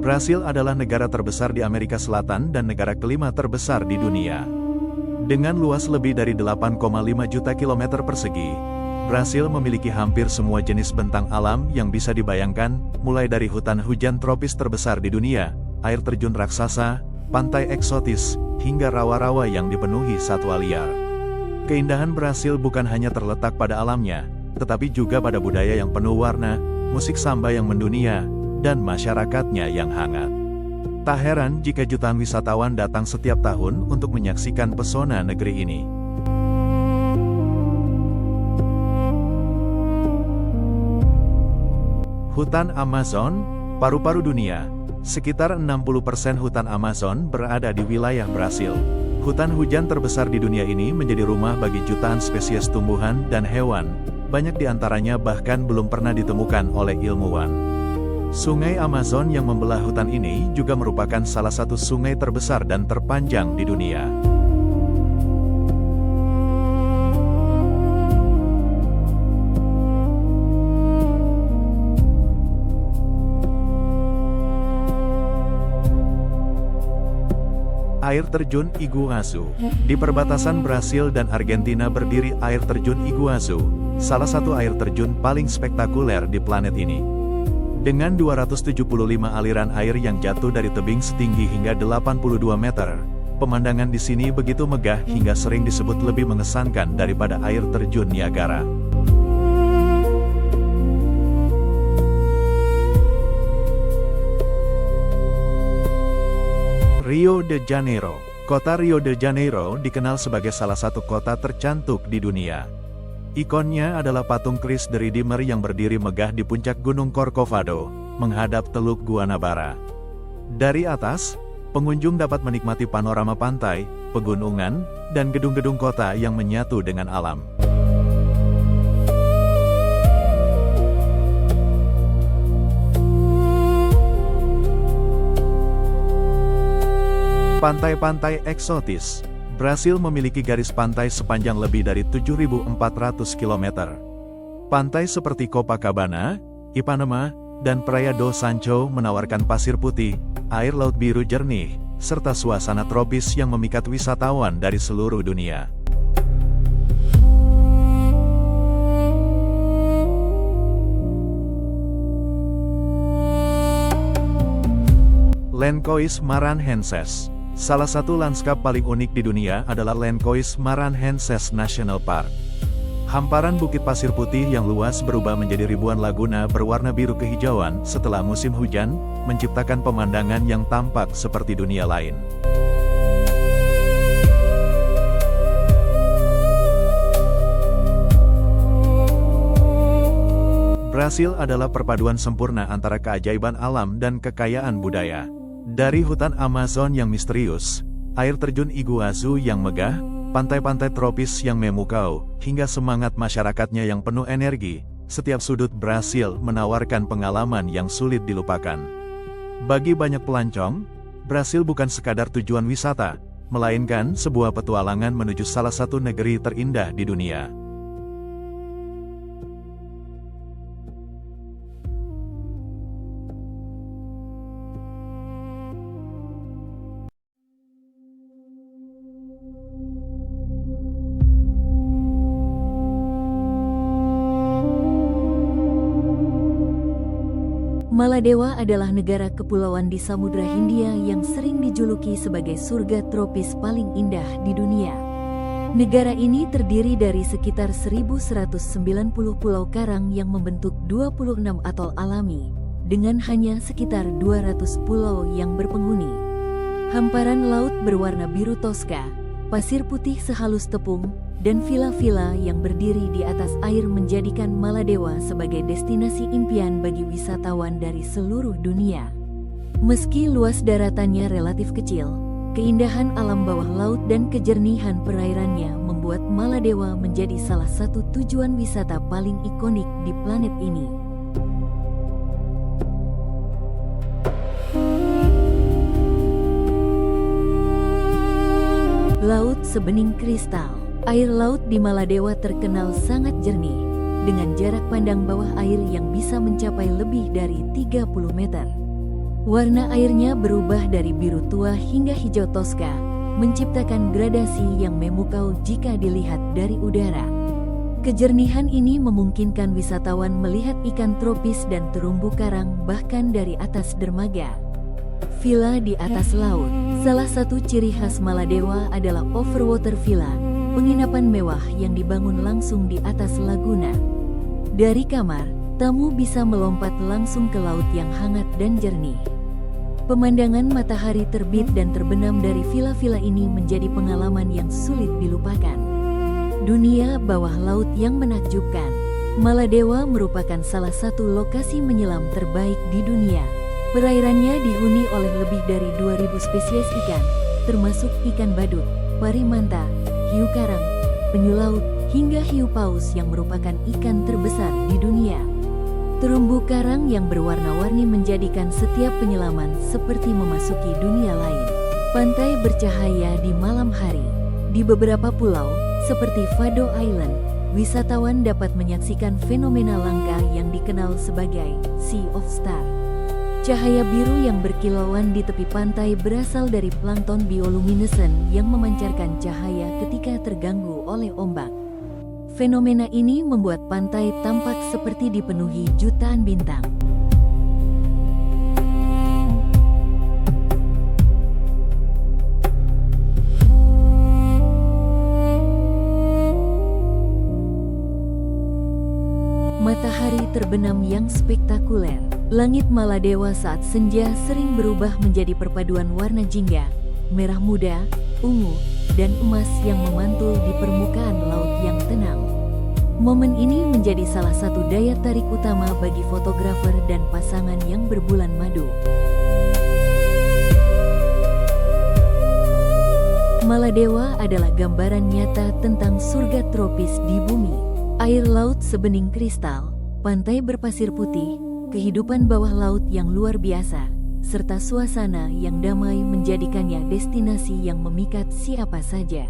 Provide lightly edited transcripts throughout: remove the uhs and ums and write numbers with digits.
Brasil adalah negara terbesar di Amerika Selatan dan negara kelima terbesar di dunia. Dengan luas lebih dari 8,5 juta kilometer persegi, Brasil memiliki hampir semua jenis bentang alam yang bisa dibayangkan, mulai dari hutan hujan tropis terbesar di dunia, air terjun raksasa, pantai eksotis, hingga rawa-rawa yang dipenuhi satwa liar. Keindahan Brasil bukan hanya terletak pada alamnya, tetapi juga pada budaya yang penuh warna, musik samba yang mendunia, dan masyarakatnya yang hangat. Tak heran jika jutaan wisatawan datang setiap tahun untuk menyaksikan pesona negeri ini. Hutan Amazon, paru-paru dunia. Sekitar 60% hutan Amazon berada di wilayah Brasil. Hutan hujan terbesar di dunia ini menjadi rumah bagi jutaan spesies tumbuhan dan hewan, banyak di antaranya bahkan belum pernah ditemukan oleh ilmuwan. Sungai Amazon yang membelah hutan ini juga merupakan salah satu sungai terbesar dan terpanjang di dunia. Air terjun Iguazu. Di perbatasan Brasil dan Argentina berdiri air terjun Iguazu, salah satu air terjun paling spektakuler di planet ini. Dengan 275 aliran air yang jatuh dari tebing setinggi hingga 82 meter, pemandangan di sini begitu megah hingga sering disebut lebih mengesankan daripada air terjun Niagara. Rio de Janeiro. Kota Rio de Janeiro dikenal sebagai salah satu kota tercantik di dunia. Ikonnya adalah patung Christ the Redeemer yang berdiri megah di puncak Gunung Corcovado, menghadap Teluk Guanabara. Dari atas, pengunjung dapat menikmati panorama pantai, pegunungan, dan gedung-gedung kota yang menyatu dengan alam. Pantai-pantai eksotis. Brasil memiliki garis pantai sepanjang lebih dari 7.400 km. Pantai seperti Copacabana, Ipanema, dan Praia do Sancho menawarkan pasir putih, air laut biru jernih, serta suasana tropis yang memikat wisatawan dari seluruh dunia. Lencois Maranhenses. Salah satu lanskap paling unik di dunia adalah Lencois Maranhenses National Park. Hamparan bukit pasir putih yang luas berubah menjadi ribuan laguna berwarna biru kehijauan setelah musim hujan, menciptakan pemandangan yang tampak seperti dunia lain. Brasil adalah perpaduan sempurna antara keajaiban alam dan kekayaan budaya. Dari hutan Amazon yang misterius, air terjun Iguazu yang megah, pantai-pantai tropis yang memukau, hingga semangat masyarakatnya yang penuh energi, setiap sudut Brasil menawarkan pengalaman yang sulit dilupakan. Bagi banyak pelancong, Brasil bukan sekadar tujuan wisata, melainkan sebuah petualangan menuju salah satu negeri terindah di dunia. Maladewa adalah negara kepulauan di Samudra Hindia yang sering dijuluki sebagai surga tropis paling indah di dunia. Negara ini terdiri dari sekitar 1.190 pulau karang yang membentuk 26 atol alami, dengan hanya sekitar 200 pulau yang berpenghuni. Hamparan laut berwarna biru toska, pasir putih sehalus tepung, dan villa-villa yang berdiri di atas air menjadikan Maladewa sebagai destinasi impian bagi wisatawan dari seluruh dunia. Meski luas daratannya relatif kecil, keindahan alam bawah laut dan kejernihan perairannya membuat Maladewa menjadi salah satu tujuan wisata paling ikonik di planet ini. Laut sebening kristal. Air laut di Maladewa terkenal sangat jernih, dengan jarak pandang bawah air yang bisa mencapai lebih dari 30 meter. Warna airnya berubah dari biru tua hingga hijau toska, menciptakan gradasi yang memukau jika dilihat dari udara. Kejernihan ini memungkinkan wisatawan melihat ikan tropis dan terumbu karang bahkan dari atas dermaga. Villa di atas laut. Salah satu ciri khas Maladewa adalah overwater villa, penginapan mewah yang dibangun langsung di atas laguna. Dari kamar, tamu bisa melompat langsung ke laut yang hangat dan jernih. Pemandangan matahari terbit dan terbenam dari villa-villa ini menjadi pengalaman yang sulit dilupakan. Dunia bawah laut yang menakjubkan. Maladewa merupakan salah satu lokasi menyelam terbaik di dunia. Perairannya dihuni oleh lebih dari 2.000 spesies ikan, termasuk ikan badut, pari manta, hiu karang, penyu laut, hingga hiu paus yang merupakan ikan terbesar di dunia. Terumbu karang yang berwarna-warni menjadikan setiap penyelaman seperti memasuki dunia lain. Pantai bercahaya di malam hari. Di beberapa pulau, seperti Fado Island, wisatawan dapat menyaksikan fenomena langka yang dikenal sebagai Sea of Stars. Cahaya biru yang berkilauan di tepi pantai berasal dari plankton bioluminescent yang memancarkan cahaya ketika terganggu oleh ombak. Fenomena ini membuat pantai tampak seperti dipenuhi jutaan bintang. Matahari terbenam yang spektakuler. Langit Maladewa saat senja sering berubah menjadi perpaduan warna jingga, merah muda, ungu, dan emas yang memantul di permukaan laut yang tenang. Momen ini menjadi salah satu daya tarik utama bagi fotografer dan pasangan yang berbulan madu. Maladewa adalah gambaran nyata tentang surga tropis di bumi. Air laut sebening kristal, pantai berpasir putih, kehidupan bawah laut yang luar biasa, serta suasana yang damai menjadikannya destinasi yang memikat siapa saja.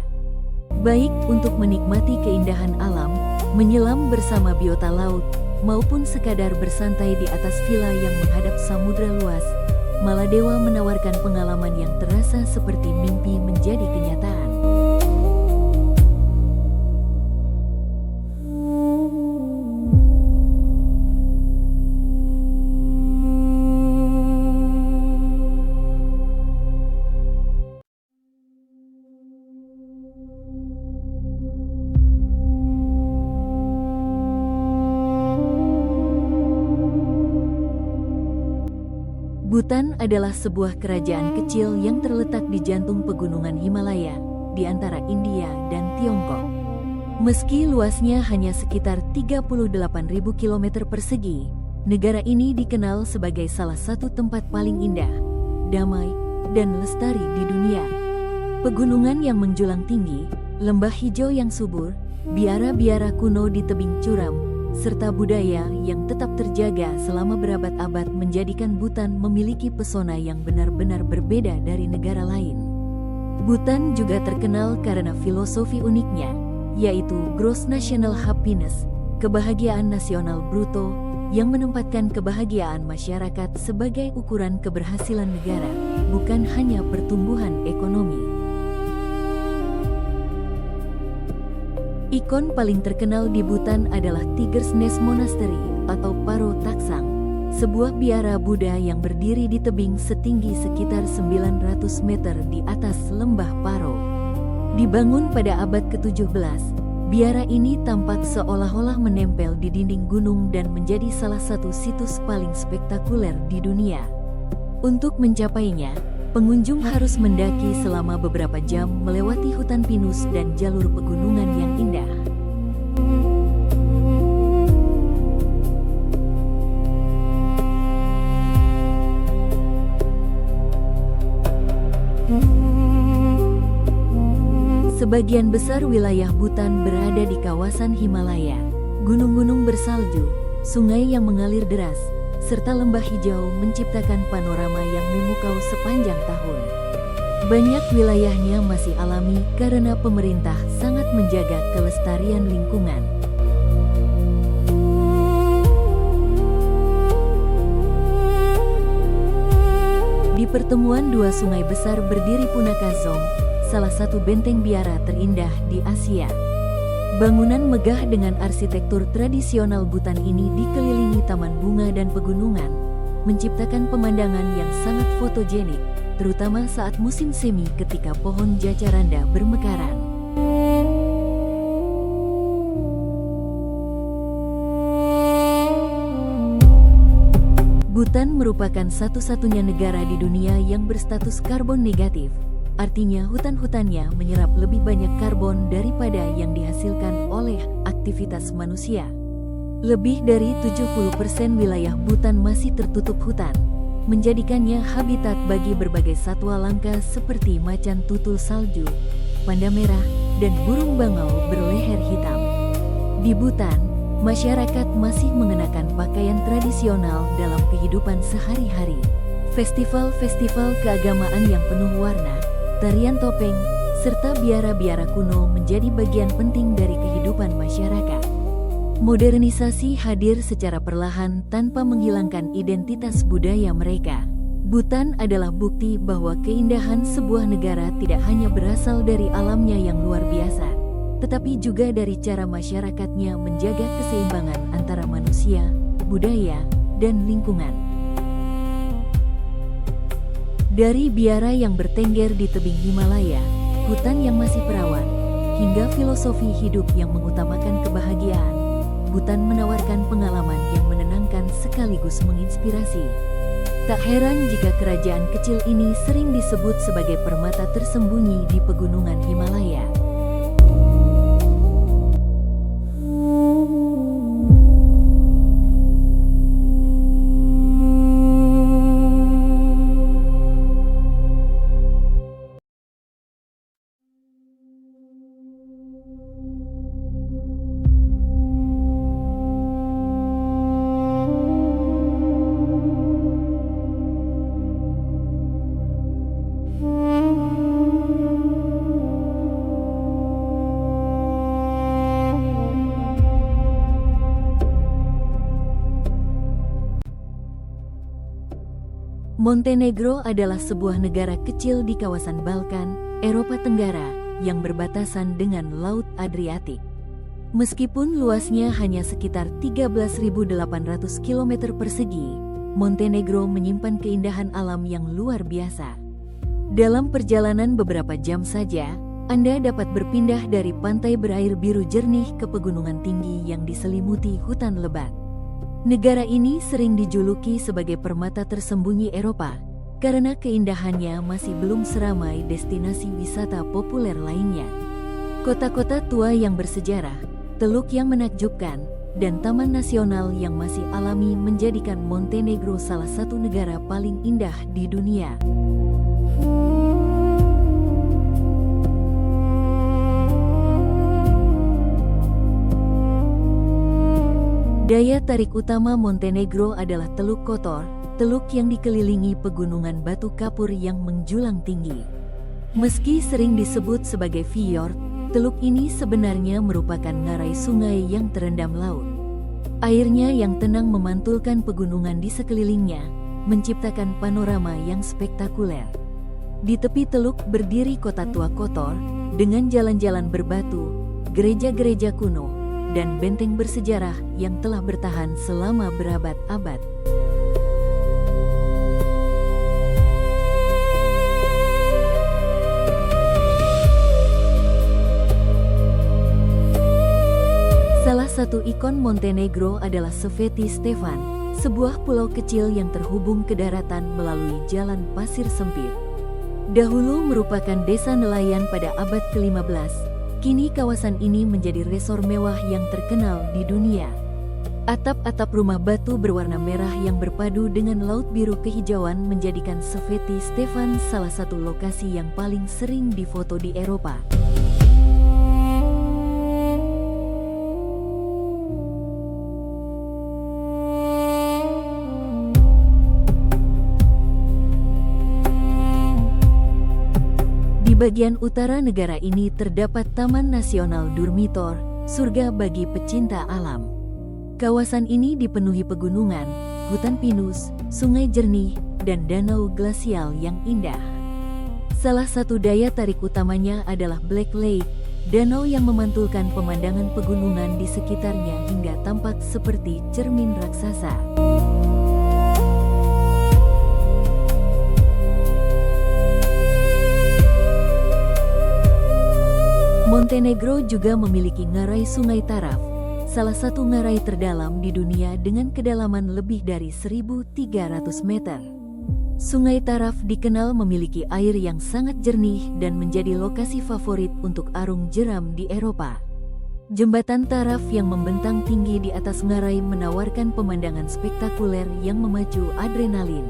Baik untuk menikmati keindahan alam, menyelam bersama biota laut, maupun sekadar bersantai di atas villa yang menghadap samudra luas, Maladewa menawarkan pengalaman yang terasa seperti mimpi menjadi kenyataan. Bhutan adalah sebuah kerajaan kecil yang terletak di jantung pegunungan Himalaya, di antara India dan Tiongkok. Meski luasnya hanya sekitar 38.000 km persegi, negara ini dikenal sebagai salah satu tempat paling indah, damai, dan lestari di dunia. Pegunungan yang menjulang tinggi, lembah hijau yang subur, biara-biara kuno di tebing curam, serta budaya yang tetap terjaga selama berabad-abad menjadikan Bhutan memiliki pesona yang benar-benar berbeda dari negara lain. Bhutan juga terkenal karena filosofi uniknya, yaitu Gross National Happiness, kebahagiaan nasional bruto, yang menempatkan kebahagiaan masyarakat sebagai ukuran keberhasilan negara, bukan hanya pertumbuhan ekonomi. Ikon paling terkenal di Bhutan adalah Tiger's Nest Monastery atau Paro Taksang, sebuah biara Buddha yang berdiri di tebing setinggi sekitar 900 meter di atas lembah Paro. Dibangun pada abad ke-17, biara ini tampak seolah-olah menempel di dinding gunung dan menjadi salah satu situs paling spektakuler di dunia. Untuk mencapainya, pengunjung harus mendaki selama beberapa jam melewati hutan pinus dan jalur pegunungan yang indah. Sebagian besar wilayah Bhutan berada di kawasan Himalaya. Gunung-gunung bersalju, sungai yang mengalir deras, serta lembah hijau menciptakan panorama yang memukau sepanjang tahun. Banyak wilayahnya masih alami karena pemerintah sangat menjaga kelestarian lingkungan. Di pertemuan dua sungai besar berdiri Punakha Dzong, salah satu benteng biara terindah di Asia. Bangunan megah dengan arsitektur tradisional Bhutan ini dikelilingi taman bunga dan pegunungan, menciptakan pemandangan yang sangat fotogenik, terutama saat musim semi ketika pohon jacaranda bermekaran. Bhutan merupakan satu-satunya negara di dunia yang berstatus karbon negatif. Artinya hutan-hutannya menyerap lebih banyak karbon daripada yang dihasilkan oleh aktivitas manusia. Lebih dari 70% wilayah Bhutan masih tertutup hutan, menjadikannya habitat bagi berbagai satwa langka seperti macan tutul salju, panda merah, dan burung bangau berleher hitam. Di Bhutan, masyarakat masih mengenakan pakaian tradisional dalam kehidupan sehari-hari. Festival-festival keagamaan yang penuh warna, tarian topeng, serta biara-biara kuno menjadi bagian penting dari kehidupan masyarakat. Modernisasi hadir secara perlahan tanpa menghilangkan identitas budaya mereka. Bhutan adalah bukti bahwa keindahan sebuah negara tidak hanya berasal dari alamnya yang luar biasa, tetapi juga dari cara masyarakatnya menjaga keseimbangan antara manusia, budaya, dan lingkungan. Dari biara yang bertengger di tebing Himalaya, hutan yang masih perawan, hingga filosofi hidup yang mengutamakan kebahagiaan, Bhutan menawarkan pengalaman yang menenangkan sekaligus menginspirasi. Tak heran jika kerajaan kecil ini sering disebut sebagai permata tersembunyi di pegunungan Himalaya. Montenegro adalah sebuah negara kecil di kawasan Balkan, Eropa Tenggara, yang berbatasan dengan Laut Adriatik. Meskipun luasnya hanya sekitar 13.800 km persegi, Montenegro menyimpan keindahan alam yang luar biasa. Dalam perjalanan beberapa jam saja, Anda dapat berpindah dari pantai berair biru jernih ke pegunungan tinggi yang diselimuti hutan lebat. Negara ini sering dijuluki sebagai permata tersembunyi Eropa, karena keindahannya masih belum seramai destinasi wisata populer lainnya. Kota-kota tua yang bersejarah, teluk yang menakjubkan, dan taman nasional yang masih alami menjadikan Montenegro salah satu negara paling indah di dunia. Daya tarik utama Montenegro adalah Teluk Kotor, teluk yang dikelilingi pegunungan batu kapur yang menjulang tinggi. Meski sering disebut sebagai fjord, teluk ini sebenarnya merupakan ngarai sungai yang terendam laut. Airnya yang tenang memantulkan pegunungan di sekelilingnya, menciptakan panorama yang spektakuler. Di tepi teluk berdiri kota tua Kotor, dengan jalan-jalan berbatu, gereja-gereja kuno, dan benteng bersejarah yang telah bertahan selama berabad-abad. Salah satu ikon Montenegro adalah Sveti Stefan, sebuah pulau kecil yang terhubung ke daratan melalui jalan pasir sempit. Dahulu merupakan desa nelayan pada abad ke-15, kini kawasan ini menjadi resor mewah yang terkenal di dunia. Atap-atap rumah batu berwarna merah yang berpadu dengan laut biru kehijauan menjadikan Sveti Stefan salah satu lokasi yang paling sering difoto di Eropa. Di bagian utara negara ini terdapat Taman Nasional Durmitor, surga bagi pecinta alam. Kawasan ini dipenuhi pegunungan, hutan pinus, sungai jernih, dan danau glasial yang indah. Salah satu daya tarik utamanya adalah Black Lake, danau yang memantulkan pemandangan pegunungan di sekitarnya hingga tampak seperti cermin raksasa. Montenegro juga memiliki ngarai Sungai Taraf, salah satu ngarai terdalam di dunia dengan kedalaman lebih dari 1.300 meter. Sungai Taraf dikenal memiliki air yang sangat jernih dan menjadi lokasi favorit untuk arung jeram di Eropa. Jembatan Taraf yang membentang tinggi di atas ngarai menawarkan pemandangan spektakuler yang memacu adrenalin.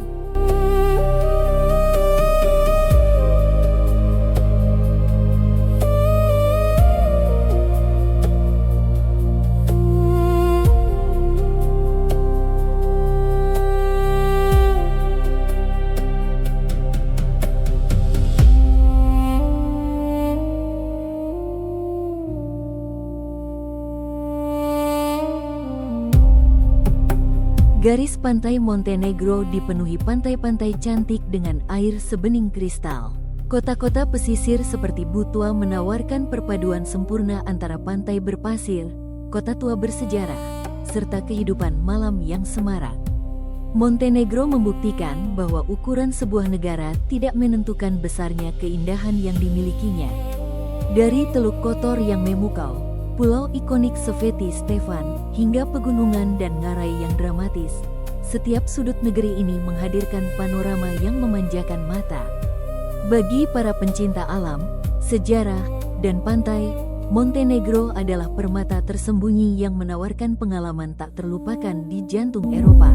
Garis pantai Montenegro dipenuhi pantai-pantai cantik dengan air sebening kristal. Kota-kota pesisir seperti Butua menawarkan perpaduan sempurna antara pantai berpasir, kota tua bersejarah, serta kehidupan malam yang semarak. Montenegro membuktikan bahwa ukuran sebuah negara tidak menentukan besarnya keindahan yang dimilikinya. Dari Teluk Kotor yang memukau, pulau ikonik Sveti Stefan, hingga pegunungan dan ngarai yang dramatis, setiap sudut negeri ini menghadirkan panorama yang memanjakan mata. Bagi para pencinta alam, sejarah, dan pantai, Montenegro adalah permata tersembunyi yang menawarkan pengalaman tak terlupakan di jantung Eropa.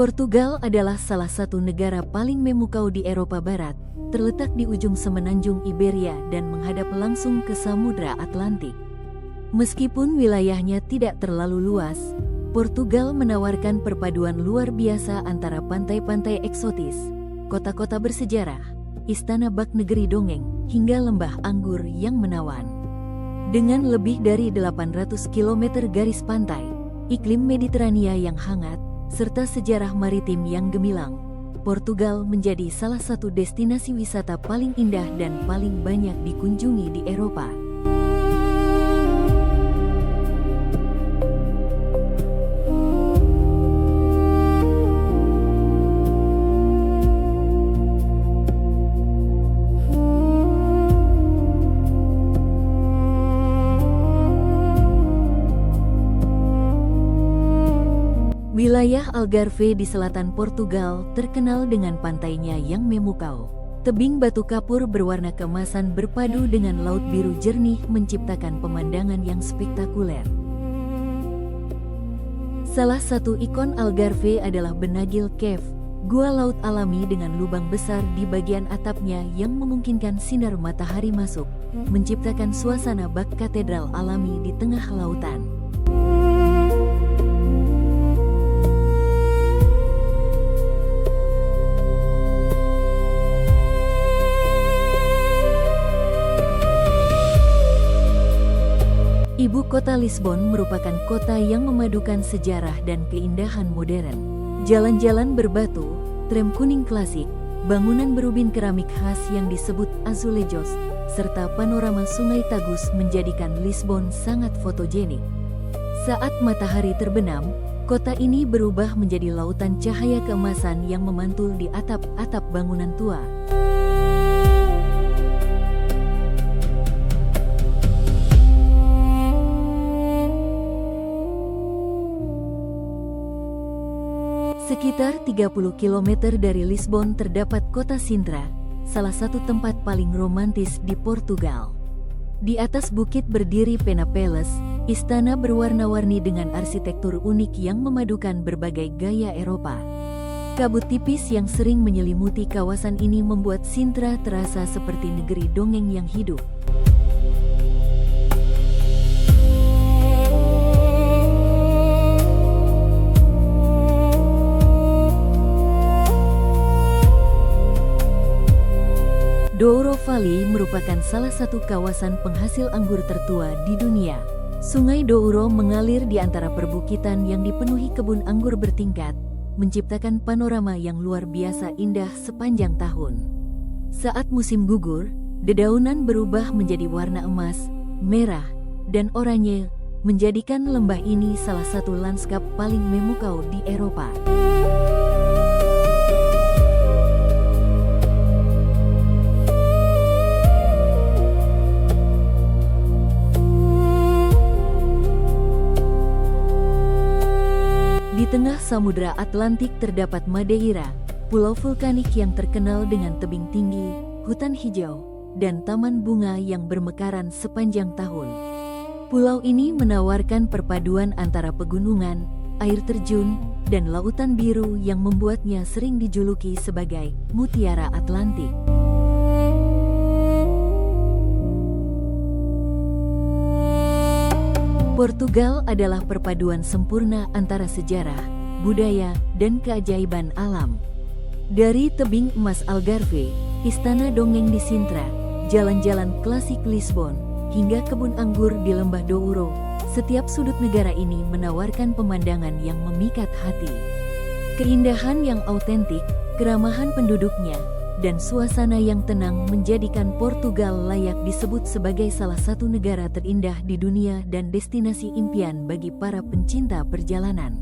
Portugal adalah salah satu negara paling memukau di Eropa Barat, terletak di ujung semenanjung Iberia dan menghadap langsung ke Samudra Atlantik. Meskipun wilayahnya tidak terlalu luas, Portugal menawarkan perpaduan luar biasa antara pantai-pantai eksotis, kota-kota bersejarah, istana bak negeri dongeng, hingga lembah anggur yang menawan. Dengan lebih dari 800 km garis pantai, iklim Mediterania yang hangat, serta sejarah maritim yang gemilang, Portugal menjadi salah satu destinasi wisata paling indah dan paling banyak dikunjungi di Eropa. Wilayah Algarve di selatan Portugal terkenal dengan pantainya yang memukau. Tebing batu kapur berwarna keemasan berpadu dengan laut biru jernih menciptakan pemandangan yang spektakuler. Salah satu ikon Algarve adalah Benagil Cave, gua laut alami dengan lubang besar di bagian atapnya yang memungkinkan sinar matahari masuk, menciptakan suasana bak katedral alami di tengah lautan. Ibu kota Lisbon merupakan kota yang memadukan sejarah dan keindahan modern. Jalan-jalan berbatu, tram kuning klasik, bangunan berubin keramik khas yang disebut azulejos, serta panorama Sungai Tagus menjadikan Lisbon sangat fotogenik. Saat matahari terbenam, kota ini berubah menjadi lautan cahaya keemasan yang memantul di atap-atap bangunan tua. Sekitar 30 km dari Lisbon terdapat kota Sintra, salah satu tempat paling romantis di Portugal. Di atas bukit berdiri Pena Palace, istana berwarna-warni dengan arsitektur unik yang memadukan berbagai gaya Eropa. Kabut tipis yang sering menyelimuti kawasan ini membuat Sintra terasa seperti negeri dongeng yang hidup. Douro Valley merupakan salah satu kawasan penghasil anggur tertua di dunia. Sungai Douro mengalir di antara perbukitan yang dipenuhi kebun anggur bertingkat, menciptakan panorama yang luar biasa indah sepanjang tahun. Saat musim gugur, dedaunan berubah menjadi warna emas, merah, dan oranye, menjadikan lembah ini salah satu lanskap paling memukau di Eropa. Di tengah Samudra Atlantik terdapat Madeira, pulau vulkanik yang terkenal dengan tebing tinggi, hutan hijau, dan taman bunga yang bermekaran sepanjang tahun. Pulau ini menawarkan perpaduan antara pegunungan, air terjun, dan lautan biru yang membuatnya sering dijuluki sebagai Mutiara Atlantik. Portugal adalah perpaduan sempurna antara sejarah, budaya, dan keajaiban alam. Dari tebing emas Algarve, istana dongeng di Sintra, jalan-jalan klasik Lisbon, hingga kebun anggur di lembah Douro, setiap sudut negara ini menawarkan pemandangan yang memikat hati. Keindahan yang autentik, keramahan penduduknya, dan suasana yang tenang menjadikan Portugal layak disebut sebagai salah satu negara terindah di dunia dan destinasi impian bagi para pencinta perjalanan.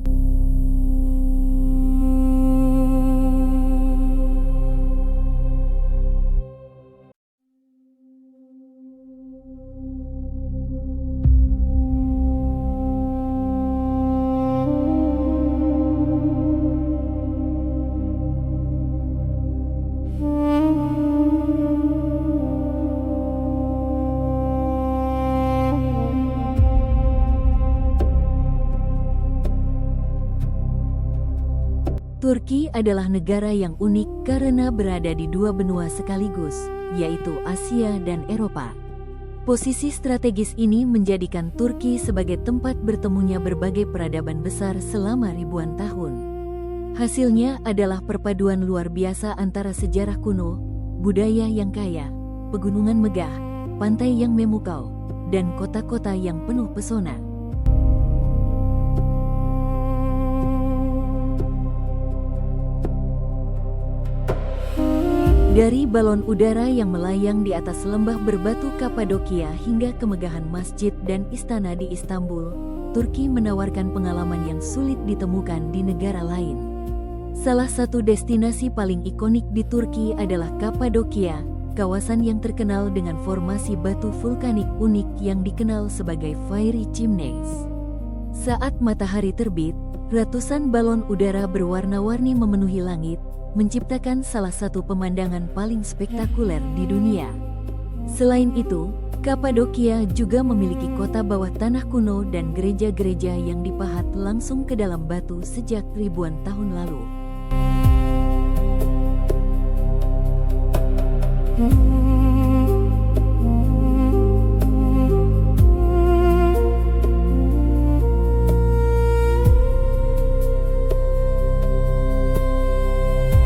Turki adalah negara yang unik karena berada di dua benua sekaligus, yaitu Asia dan Eropa. Posisi strategis ini menjadikan Turki sebagai tempat bertemunya berbagai peradaban besar selama ribuan tahun. Hasilnya adalah perpaduan luar biasa antara sejarah kuno, budaya yang kaya, pegunungan megah, pantai yang memukau, dan kota-kota yang penuh pesona. Dari balon udara yang melayang di atas lembah berbatu Kapadokia hingga kemegahan masjid dan istana di Istanbul, Turki menawarkan pengalaman yang sulit ditemukan di negara lain. Salah satu destinasi paling ikonik di Turki adalah Kapadokia, kawasan yang terkenal dengan formasi batu vulkanik unik yang dikenal sebagai fiery chimneys. Saat matahari terbit, ratusan balon udara berwarna-warni memenuhi langit, menciptakan salah satu pemandangan paling spektakuler di dunia. Selain itu, Kapadokia juga memiliki kota bawah tanah kuno dan gereja-gereja yang dipahat langsung ke dalam batu sejak ribuan tahun lalu.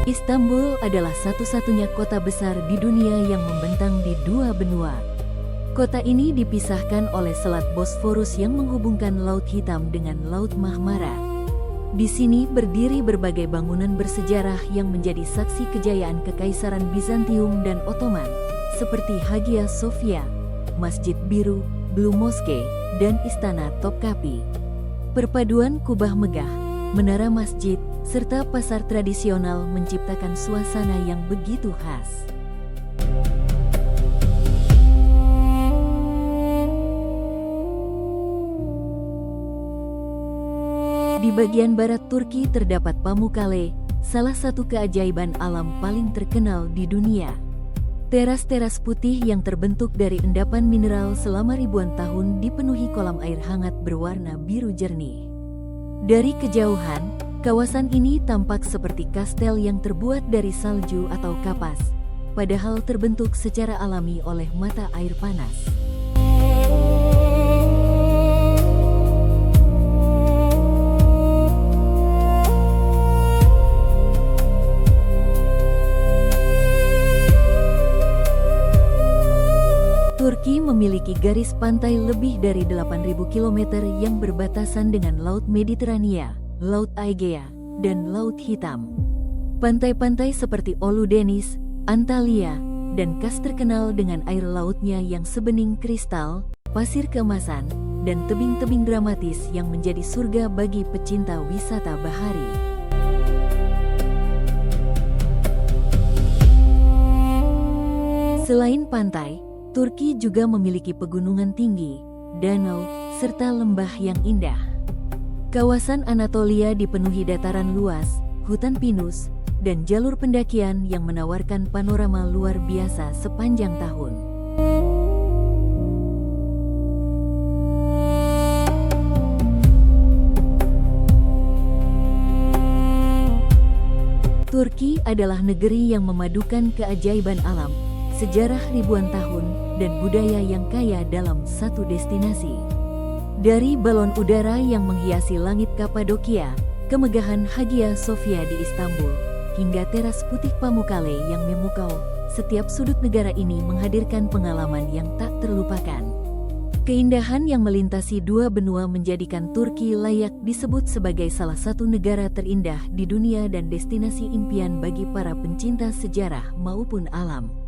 Istanbul adalah satu-satunya kota besar di dunia yang membentang di dua benua. Kota ini dipisahkan oleh Selat Bosforus yang menghubungkan Laut Hitam dengan Laut Marmara. Di sini berdiri berbagai bangunan bersejarah yang menjadi saksi kejayaan Kekaisaran Bizantium dan Ottoman, seperti Hagia Sophia, Masjid Biru, Blue Mosque, dan Istana Topkapi. Perpaduan kubah megah, menara masjid, serta pasar tradisional menciptakan suasana yang begitu khas. Di bagian barat Turki terdapat Pamukkale, salah satu keajaiban alam paling terkenal di dunia. Teras-teras putih yang terbentuk dari endapan mineral selama ribuan tahun dipenuhi kolam air hangat berwarna biru jernih. Dari kejauhan, kawasan ini tampak seperti kastel yang terbuat dari salju atau kapas, padahal terbentuk secara alami oleh mata air panas. Turki memiliki garis pantai lebih dari 8.000 km yang berbatasan dengan Laut Mediterania, Laut Aegea, dan Laut Hitam. Pantai-pantai seperti Oludeniz, Antalya, dan Kars terkenal dengan air lautnya yang sebening kristal, pasir keemasan, dan tebing-tebing dramatis yang menjadi surga bagi pecinta wisata bahari. Selain pantai, Turki juga memiliki pegunungan tinggi, danau, serta lembah yang indah. Kawasan Anatolia dipenuhi dataran luas, hutan pinus, dan jalur pendakian yang menawarkan panorama luar biasa sepanjang tahun. Turki adalah negeri yang memadukan keajaiban alam, sejarah ribuan tahun, dan budaya yang kaya dalam satu destinasi. Dari balon udara yang menghiasi langit Kapadokia, kemegahan Hagia Sophia di Istanbul, hingga teras putih Pamukkale yang memukau, setiap sudut negara ini menghadirkan pengalaman yang tak terlupakan. Keindahan yang melintasi dua benua menjadikan Turki layak disebut sebagai salah satu negara terindah di dunia dan destinasi impian bagi para pencinta sejarah maupun alam.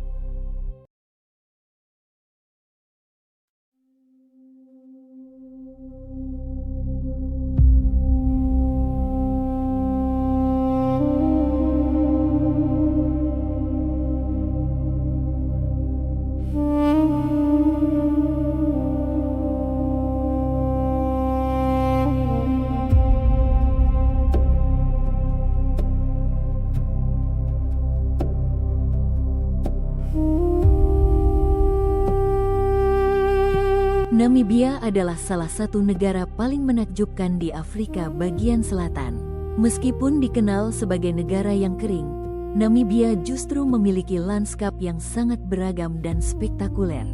Namibia adalah salah satu negara paling menakjubkan di Afrika bagian selatan. Meskipun dikenal sebagai negara yang kering, Namibia justru memiliki lanskap yang sangat beragam dan spektakuler.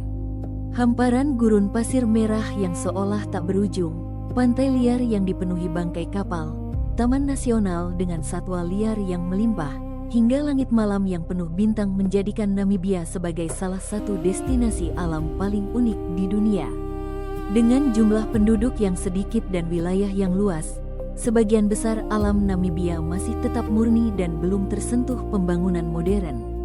Hamparan gurun pasir merah yang seolah tak berujung, pantai liar yang dipenuhi bangkai kapal, taman nasional dengan satwa liar yang melimpah, hingga langit malam yang penuh bintang menjadikan Namibia sebagai salah satu destinasi alam paling unik di dunia. Dengan jumlah penduduk yang sedikit dan wilayah yang luas, sebagian besar alam Namibia masih tetap murni dan belum tersentuh pembangunan modern.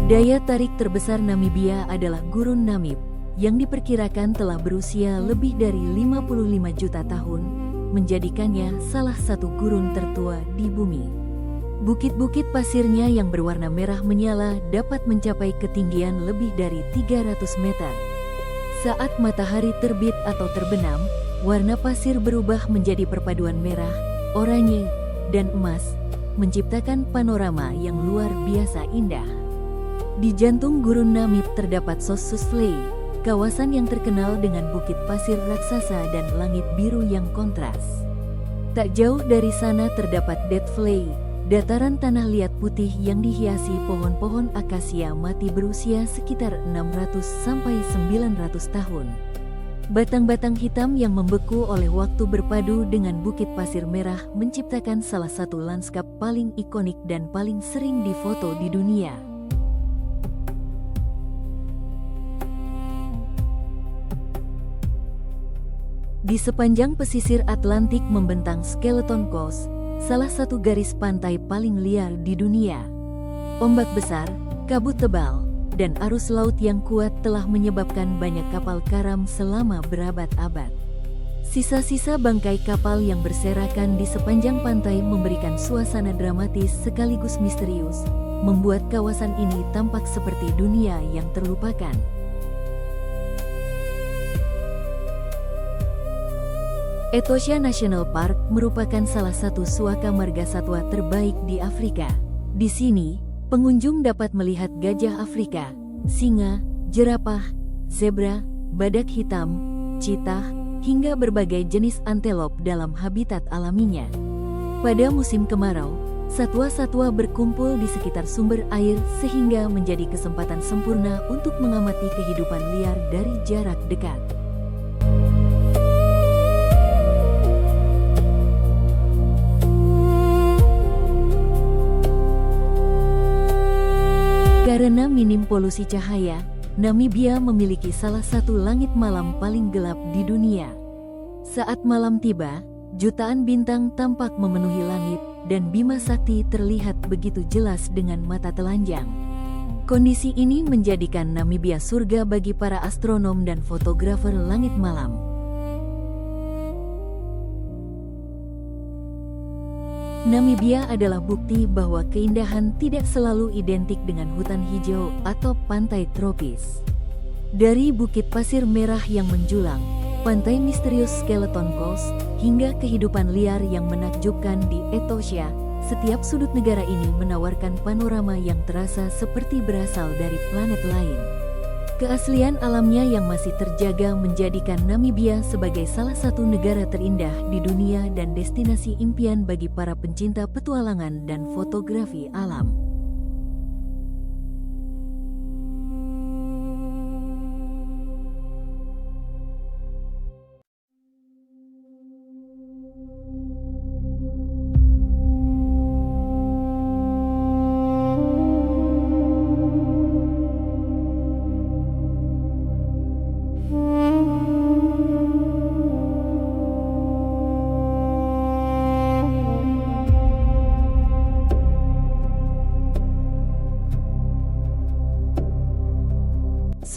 Daya tarik terbesar Namibia adalah Gurun Namib, yang diperkirakan telah berusia lebih dari 55 juta tahun, menjadikannya salah satu gurun tertua di bumi. Bukit-bukit pasirnya yang berwarna merah menyala dapat mencapai ketinggian lebih dari 300 meter. Saat matahari terbit atau terbenam, warna pasir berubah menjadi perpaduan merah, oranye, dan emas, menciptakan panorama yang luar biasa indah. Di jantung Gurun Namib terdapat Sossusvlei, kawasan yang terkenal dengan bukit pasir raksasa dan langit biru yang kontras. Tak jauh dari sana terdapat Deathvlei, dataran tanah liat putih yang dihiasi pohon-pohon akasia mati berusia sekitar 600–900 tahun. Batang-batang hitam yang membeku oleh waktu berpadu dengan bukit pasir merah menciptakan salah satu lanskap paling ikonik dan paling sering difoto di dunia. Di sepanjang pesisir Atlantik membentang Skeleton Coast, salah satu garis pantai paling liar di dunia. Ombak besar, kabut tebal, dan arus laut yang kuat telah menyebabkan banyak kapal karam selama berabad-abad. Sisa-sisa bangkai kapal yang berserakan di sepanjang pantai memberikan suasana dramatis sekaligus misterius, membuat kawasan ini tampak seperti dunia yang terlupakan. Etosha National Park merupakan salah satu suaka marga satwa terbaik di Afrika. Di sini, pengunjung dapat melihat gajah Afrika, singa, jerapah, zebra, badak hitam, cheetah, hingga berbagai jenis antelop dalam habitat alaminya. Pada musim kemarau, satwa-satwa berkumpul di sekitar sumber air sehingga menjadi kesempatan sempurna untuk mengamati kehidupan liar dari jarak dekat. Karena minim polusi cahaya, Namibia memiliki salah satu langit malam paling gelap di dunia. Saat malam tiba, jutaan bintang tampak memenuhi langit dan Bima Sakti terlihat begitu jelas dengan mata telanjang. Kondisi ini menjadikan Namibia surga bagi para astronom dan fotografer langit malam. Namibia adalah bukti bahwa keindahan tidak selalu identik dengan hutan hijau atau pantai tropis. Dari bukit pasir merah yang menjulang, pantai misterius Skeleton Coast, hingga kehidupan liar yang menakjubkan di Etosha, setiap sudut negara ini menawarkan panorama yang terasa seperti berasal dari planet lain. Keaslian alamnya yang masih terjaga menjadikan Namibia sebagai salah satu negara terindah di dunia dan destinasi impian bagi para pencinta petualangan dan fotografi alam.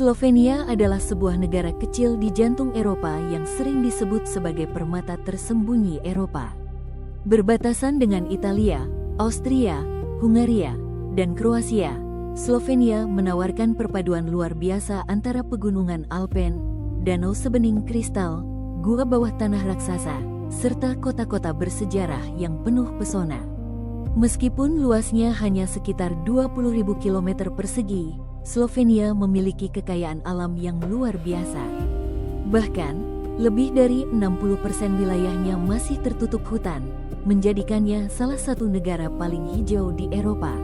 Slovenia adalah sebuah negara kecil di jantung Eropa yang sering disebut sebagai permata tersembunyi Eropa. Berbatasan dengan Italia, Austria, Hungaria, dan Kroasia, Slovenia menawarkan perpaduan luar biasa antara pegunungan Alpen, danau sebening kristal, gua bawah tanah raksasa, serta kota-kota bersejarah yang penuh pesona. Meskipun luasnya hanya sekitar 20.000 km persegi, Slovenia memiliki kekayaan alam yang luar biasa. Bahkan, lebih dari 60% wilayahnya masih tertutup hutan, menjadikannya salah satu negara paling hijau di Eropa.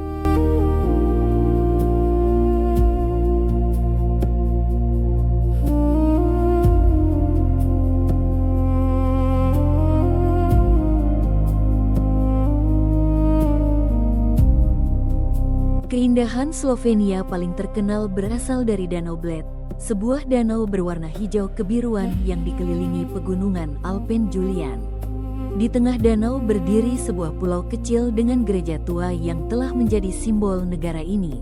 Keindahan Slovenia paling terkenal berasal dari Danau Bled, sebuah danau berwarna hijau kebiruan yang dikelilingi pegunungan Alpen Julian. Di tengah danau berdiri sebuah pulau kecil dengan gereja tua yang telah menjadi simbol negara ini.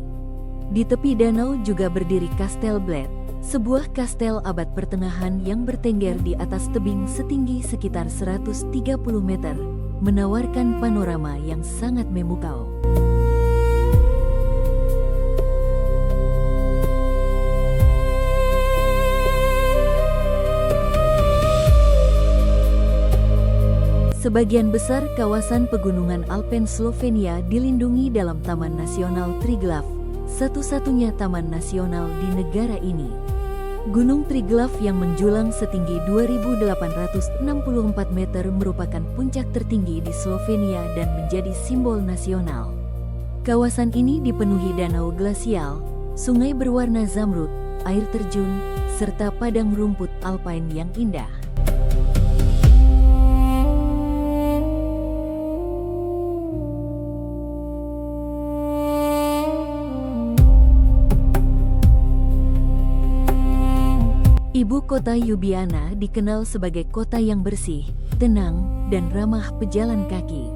Di tepi danau juga berdiri Kastel Bled, sebuah kastel abad pertengahan yang bertengger di atas tebing setinggi sekitar 130 meter, menawarkan panorama yang sangat memukau. Sebagian besar kawasan pegunungan Alpen Slovenia dilindungi dalam Taman Nasional Triglav, satu-satunya taman nasional di negara ini. Gunung Triglav yang menjulang setinggi 2.864 meter merupakan puncak tertinggi di Slovenia dan menjadi simbol nasional. Kawasan ini dipenuhi danau glasial, sungai berwarna zamrud, air terjun, serta padang rumput alpine yang indah. Ibu kota Ljubljana dikenal sebagai kota yang bersih, tenang, dan ramah pejalan kaki.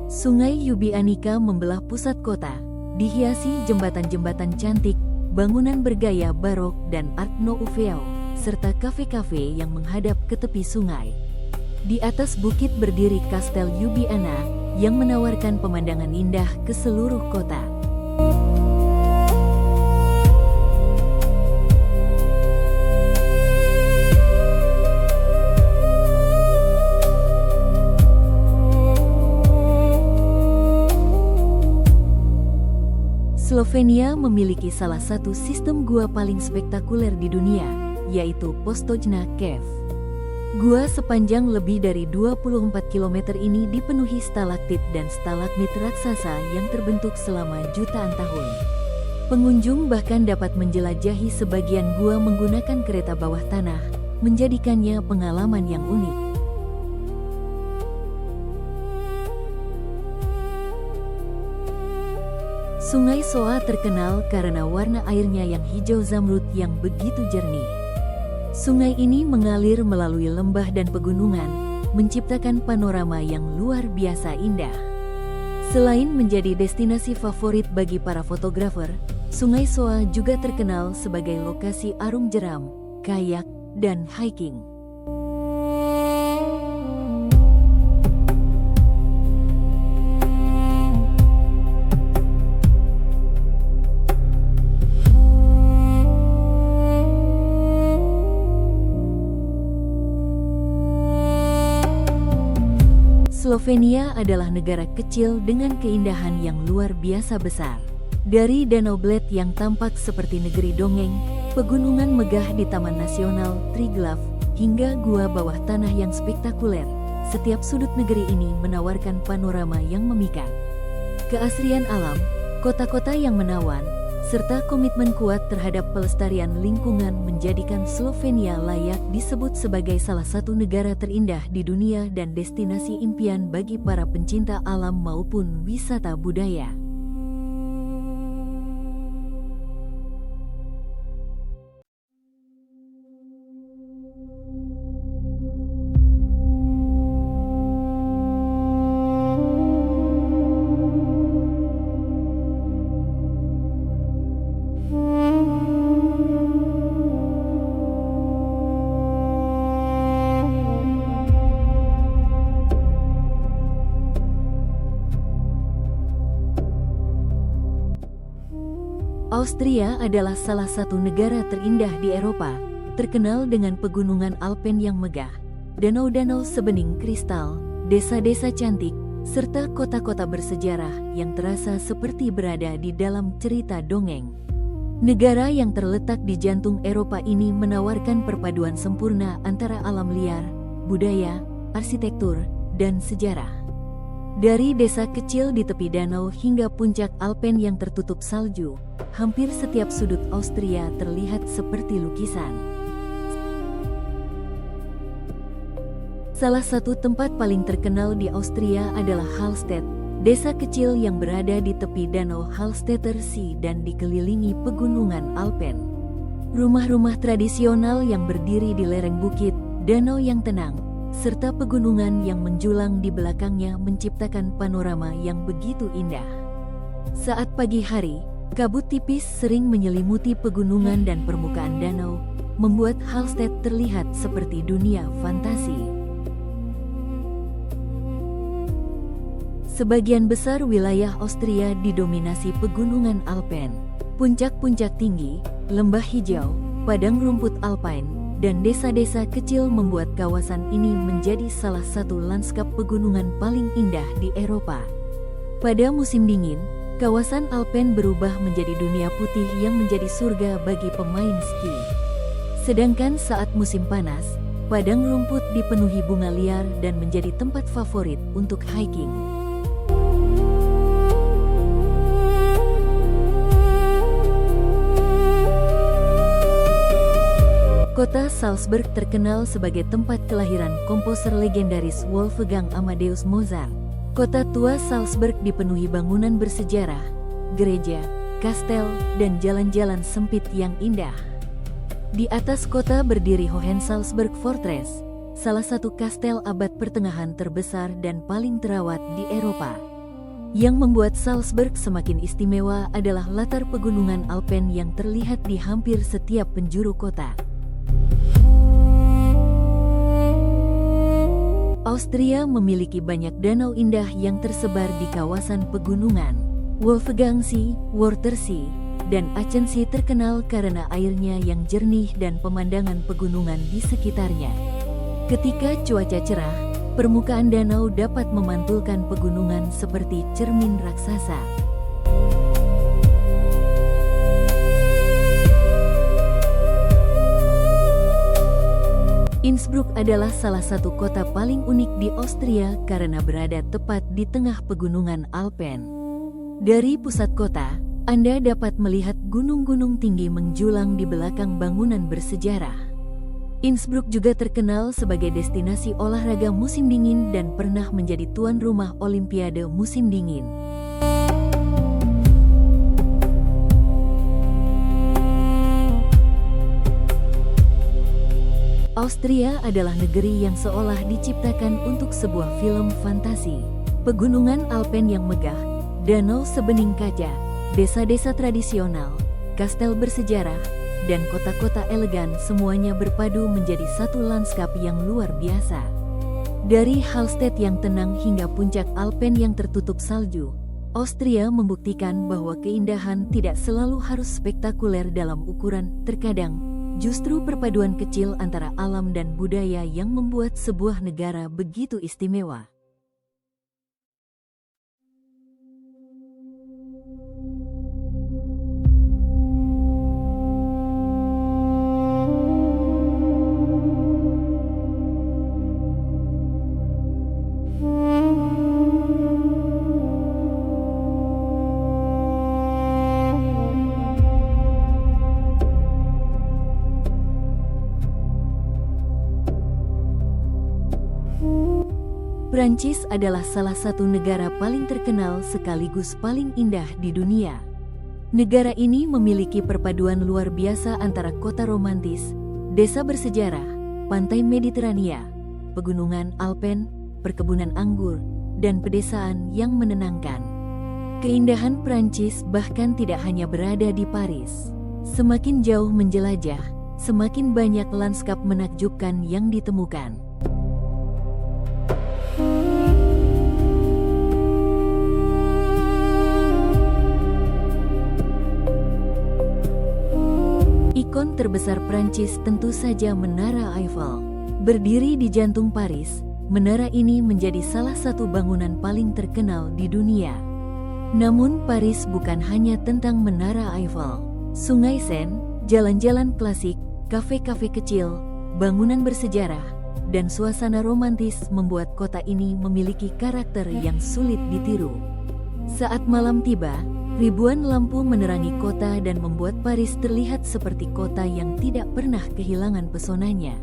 Sungai Ljubljanica membelah pusat kota, dihiasi jembatan-jembatan cantik, bangunan bergaya barok dan Art Nouveau, serta kafe-kafe yang menghadap ke tepi sungai. Di atas bukit berdiri Kastel Ljubljana yang menawarkan pemandangan indah ke seluruh kota. Slovenia memiliki salah satu sistem gua paling spektakuler di dunia, yaitu Postojna Cave. Gua sepanjang lebih dari 24 km ini dipenuhi stalaktit dan stalagmit raksasa yang terbentuk selama jutaan tahun. Pengunjung bahkan dapat menjelajahi sebagian gua menggunakan kereta bawah tanah, menjadikannya pengalaman yang unik. Sungai Soa terkenal karena warna airnya yang hijau zamrud yang begitu jernih. Sungai ini mengalir melalui lembah dan pegunungan, menciptakan panorama yang luar biasa indah. Selain menjadi destinasi favorit bagi para fotografer, Sungai Soa juga terkenal sebagai lokasi arung jeram, kayak, dan hiking. Slovenia adalah negara kecil dengan keindahan yang luar biasa besar. Dari Danau Bled yang tampak seperti negeri dongeng, pegunungan megah di Taman Nasional Triglav, hingga gua bawah tanah yang spektakuler, setiap sudut negeri ini menawarkan panorama yang memikat. Keasrian alam, kota-kota yang menawan, serta komitmen kuat terhadap pelestarian lingkungan menjadikan Slovenia layak disebut sebagai salah satu negara terindah di dunia dan destinasi impian bagi para pencinta alam maupun wisata budaya. Austria adalah salah satu negara terindah di Eropa, terkenal dengan pegunungan Alpen yang megah, danau-danau sebening kristal, desa-desa cantik, serta kota-kota bersejarah yang terasa seperti berada di dalam cerita dongeng. Negara yang terletak di jantung Eropa ini menawarkan perpaduan sempurna antara alam liar, budaya, arsitektur, dan sejarah. Dari desa kecil di tepi danau hingga puncak Alpen yang tertutup salju, hampir setiap sudut Austria terlihat seperti lukisan. Salah satu tempat paling terkenal di Austria adalah Hallstatt, desa kecil yang berada di tepi danau Hallstätter See dan dikelilingi pegunungan Alpen. Rumah-rumah tradisional yang berdiri di lereng bukit, danau yang tenang, serta pegunungan yang menjulang di belakangnya menciptakan panorama yang begitu indah. Saat pagi hari, kabut tipis sering menyelimuti pegunungan dan permukaan danau, membuat Hallstatt terlihat seperti dunia fantasi. Sebagian besar wilayah Austria didominasi pegunungan Alpen, puncak-puncak tinggi, lembah hijau, padang rumput alpine, dan desa-desa kecil membuat kawasan ini menjadi salah satu lanskap pegunungan paling indah di Eropa. Pada musim dingin, kawasan Alpen berubah menjadi dunia putih yang menjadi surga bagi pemain ski. Sedangkan saat musim panas, padang rumput dipenuhi bunga liar dan menjadi tempat favorit untuk hiking. Kota Salzburg terkenal sebagai tempat kelahiran komposer legendaris Wolfgang Amadeus Mozart. Kota tua Salzburg dipenuhi bangunan bersejarah, gereja, kastel, dan jalan-jalan sempit yang indah. Di atas kota berdiri Hohensalzburg Fortress, salah satu kastel abad pertengahan terbesar dan paling terawat di Eropa. Yang membuat Salzburg semakin istimewa adalah latar pegunungan Alpen yang terlihat di hampir setiap penjuru kota. Austria memiliki banyak danau indah yang tersebar di kawasan pegunungan. Wolfgangsee, Wörthersee, dan Achensee terkenal karena airnya yang jernih dan pemandangan pegunungan di sekitarnya. Ketika cuaca cerah, permukaan danau dapat memantulkan pegunungan seperti cermin raksasa. Innsbruck adalah salah satu kota paling unik di Austria karena berada tepat di tengah pegunungan Alpen. Dari pusat kota, Anda dapat melihat gunung-gunung tinggi menjulang di belakang bangunan bersejarah. Innsbruck juga terkenal sebagai destinasi olahraga musim dingin dan pernah menjadi tuan rumah Olimpiade musim dingin. Austria adalah negeri yang seolah diciptakan untuk sebuah film fantasi. Pegunungan Alpen yang megah, danau sebening kaca, desa-desa tradisional, kastel bersejarah, dan kota-kota elegan semuanya berpadu menjadi satu lanskap yang luar biasa. Dari Hallstatt yang tenang hingga puncak Alpen yang tertutup salju, Austria membuktikan bahwa keindahan tidak selalu harus spektakuler dalam ukuran. Terkadang, justru perpaduan kecil antara alam dan budaya yang membuat sebuah negara begitu istimewa. Prancis adalah salah satu negara paling terkenal sekaligus paling indah di dunia. Negara ini memiliki perpaduan luar biasa antara kota romantis, desa bersejarah, pantai Mediterania, pegunungan Alpen, perkebunan anggur, dan pedesaan yang menenangkan. Keindahan Prancis bahkan tidak hanya berada di Paris. Semakin jauh menjelajah, semakin banyak lanskap menakjubkan yang ditemukan. Ikon terbesar Prancis tentu saja Menara Eiffel. Berdiri di jantung Paris, menara ini menjadi salah satu bangunan paling terkenal di dunia. Namun Paris bukan hanya tentang Menara Eiffel. Sungai Seine, jalan-jalan klasik, kafe-kafe kecil, bangunan bersejarah, dan suasana romantis membuat kota ini memiliki karakter yang sulit ditiru. Saat malam tiba, ribuan lampu menerangi kota dan membuat Paris terlihat seperti kota yang tidak pernah kehilangan pesonanya.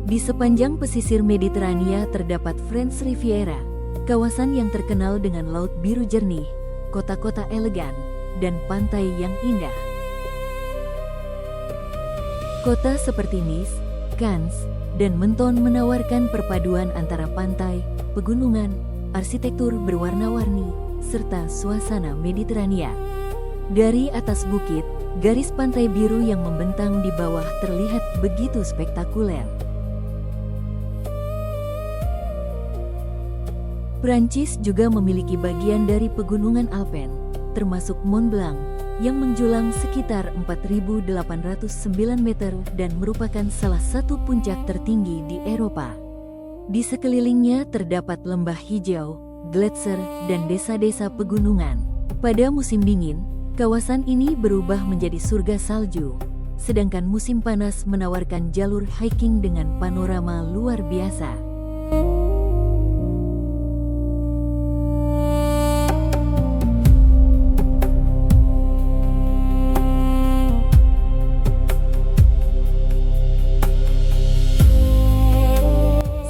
Di sepanjang pesisir Mediterania terdapat French Riviera, kawasan yang terkenal dengan laut biru jernih, kota-kota elegan, dan pantai yang indah. Kota seperti Nice, Cannes, dan Menton menawarkan perpaduan antara pantai, pegunungan, arsitektur berwarna-warni, serta suasana Mediterania. Dari atas bukit, garis pantai biru yang membentang di bawah terlihat begitu spektakuler. Prancis juga memiliki bagian dari pegunungan Alpen, termasuk Mont Blanc, yang menjulang sekitar 4.809 meter dan merupakan salah satu puncak tertinggi di Eropa. Di sekelilingnya terdapat lembah hijau, gletser, dan desa-desa pegunungan. Pada musim dingin, kawasan ini berubah menjadi surga salju, sedangkan musim panas menawarkan jalur hiking dengan panorama luar biasa.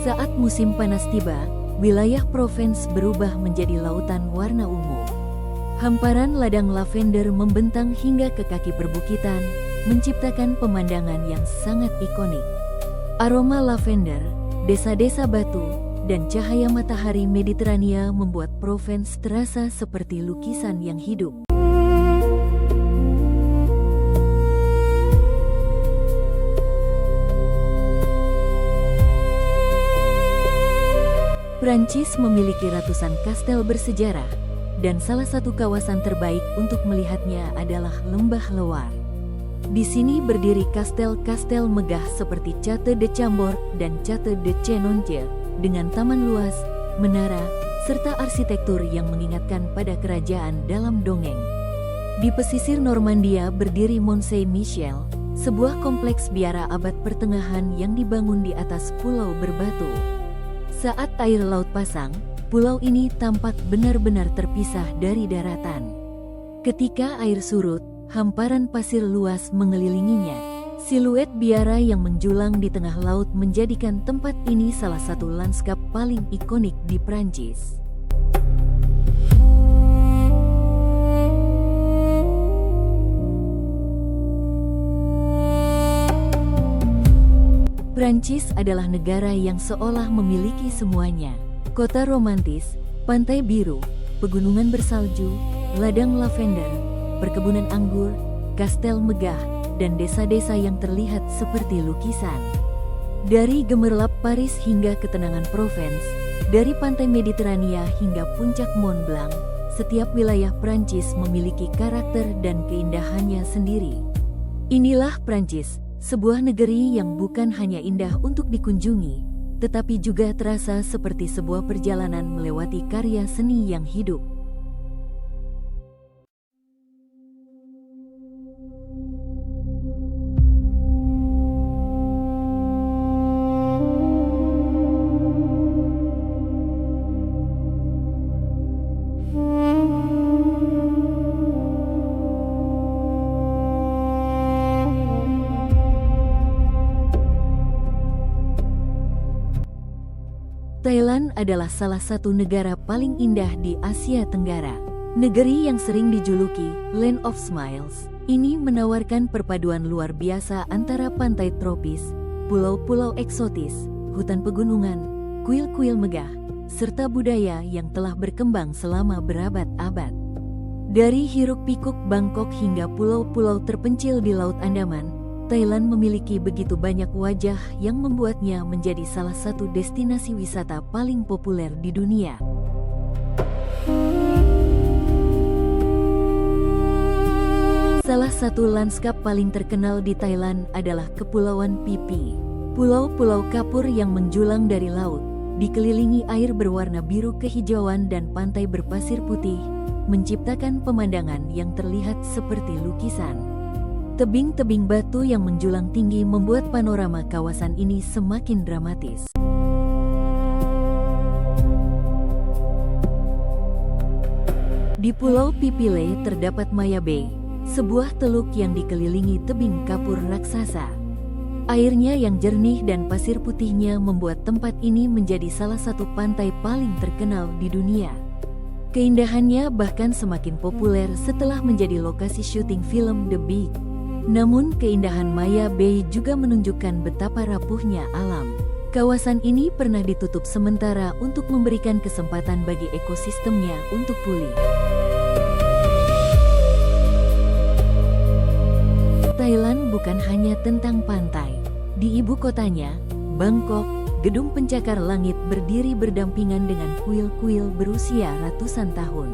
Saat musim panas tiba, wilayah Provence berubah menjadi lautan warna ungu. Hamparan ladang lavender membentang hingga ke kaki perbukitan, menciptakan pemandangan yang sangat ikonik. Aroma lavender, desa-desa batu, dan cahaya matahari Mediterania membuat Provence terasa seperti lukisan yang hidup. Prancis memiliki ratusan kastel bersejarah, dan salah satu kawasan terbaik untuk melihatnya adalah Lembah Loire. Di sini berdiri kastel-kastel megah seperti Château de Chambord dan Château de Chenonceau, dengan taman luas, menara, serta arsitektur yang mengingatkan pada kerajaan dalam dongeng. Di pesisir Normandia berdiri Mont Saint-Michel, sebuah kompleks biara abad pertengahan yang dibangun di atas pulau berbatu. Saat air laut pasang, pulau ini tampak benar-benar terpisah dari daratan. Ketika air surut, hamparan pasir luas mengelilinginya. Siluet biara yang menjulang di tengah laut menjadikan tempat ini salah satu lanskap paling ikonik di Prancis. Prancis adalah negara yang seolah memiliki semuanya. Kota romantis, pantai biru, pegunungan bersalju, ladang lavender, perkebunan anggur, kastel megah, dan desa-desa yang terlihat seperti lukisan. Dari gemerlap Paris hingga ketenangan Provence, dari pantai Mediterania hingga puncak Mont Blanc, setiap wilayah Prancis memiliki karakter dan keindahannya sendiri. Inilah Prancis, sebuah negeri yang bukan hanya indah untuk dikunjungi, tetapi juga terasa seperti sebuah perjalanan melewati karya seni yang hidup. Thailand adalah salah satu negara paling indah di Asia Tenggara. Negeri yang sering dijuluki Land of Smiles, ini menawarkan perpaduan luar biasa antara pantai tropis, pulau-pulau eksotis, hutan pegunungan, kuil-kuil megah, serta budaya yang telah berkembang selama berabad-abad. Dari hiruk-pikuk Bangkok hingga pulau-pulau terpencil di Laut Andaman, Thailand memiliki begitu banyak wajah yang membuatnya menjadi salah satu destinasi wisata paling populer di dunia. Salah satu lanskap paling terkenal di Thailand adalah Kepulauan Phi Phi. Pulau-pulau kapur yang menjulang dari laut, dikelilingi air berwarna biru kehijauan dan pantai berpasir putih, menciptakan pemandangan yang terlihat seperti lukisan. Tebing-tebing batu yang menjulang tinggi membuat panorama kawasan ini semakin dramatis. Di Pulau Phi Phi terdapat Maya Bay, sebuah teluk yang dikelilingi tebing kapur raksasa. Airnya yang jernih dan pasir putihnya membuat tempat ini menjadi salah satu pantai paling terkenal di dunia. Keindahannya bahkan semakin populer setelah menjadi lokasi syuting film The Big. Namun keindahan Maya Bay juga menunjukkan betapa rapuhnya alam. Kawasan ini pernah ditutup sementara untuk memberikan kesempatan bagi ekosistemnya untuk pulih. Thailand bukan hanya tentang pantai. Di ibu kotanya, Bangkok, gedung pencakar langit berdiri berdampingan dengan kuil-kuil berusia ratusan tahun.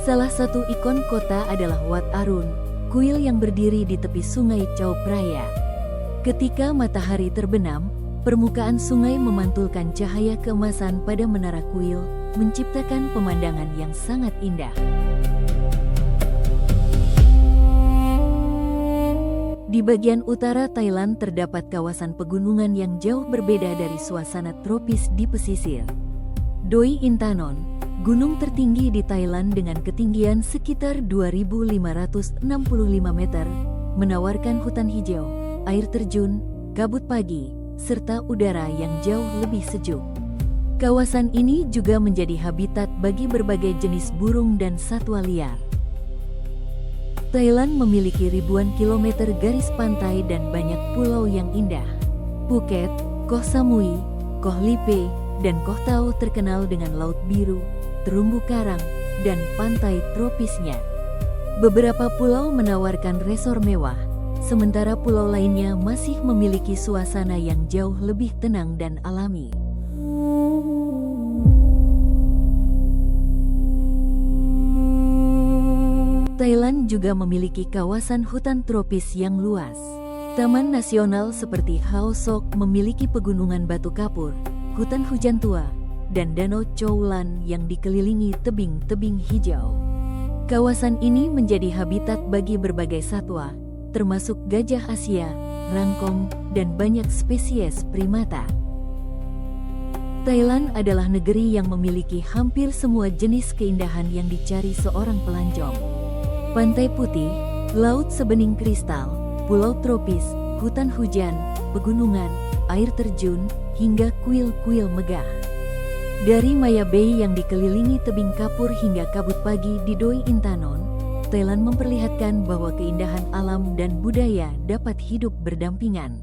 Salah satu ikon kota adalah Wat Arun, kuil yang berdiri di tepi sungai Chao Phraya. Ketika matahari terbenam, permukaan sungai memantulkan cahaya keemasan pada menara kuil, menciptakan pemandangan yang sangat indah. Di bagian utara Thailand terdapat kawasan pegunungan yang jauh berbeda dari suasana tropis di pesisir. Doi Intanon, gunung tertinggi di Thailand dengan ketinggian sekitar 2.565 meter, menawarkan hutan hijau, air terjun, kabut pagi, serta udara yang jauh lebih sejuk. Kawasan ini juga menjadi habitat bagi berbagai jenis burung dan satwa liar. Thailand memiliki ribuan kilometer garis pantai dan banyak pulau yang indah. Phuket, Koh Samui, Koh Lipe, dan Koh Tao terkenal dengan laut biru, terumbu karang, dan pantai tropisnya. Beberapa pulau menawarkan resor mewah, sementara pulau lainnya masih memiliki suasana yang jauh lebih tenang dan alami. Thailand juga memiliki kawasan hutan tropis yang luas. Taman nasional seperti Khao Sok memiliki pegunungan batu kapur, hutan hujan tua, dan danau Chow Lan yang dikelilingi tebing-tebing hijau. Kawasan ini menjadi habitat bagi berbagai satwa, termasuk gajah Asia, rangkong, dan banyak spesies primata. Thailand adalah negeri yang memiliki hampir semua jenis keindahan yang dicari seorang pelancong. Pantai putih, laut sebening kristal, pulau tropis, hutan hujan, pegunungan, air terjun, hingga kuil-kuil megah. Dari Maya Bay yang dikelilingi tebing kapur hingga kabut pagi di Doi Intanon, Thailand memperlihatkan bahwa keindahan alam dan budaya dapat hidup berdampingan.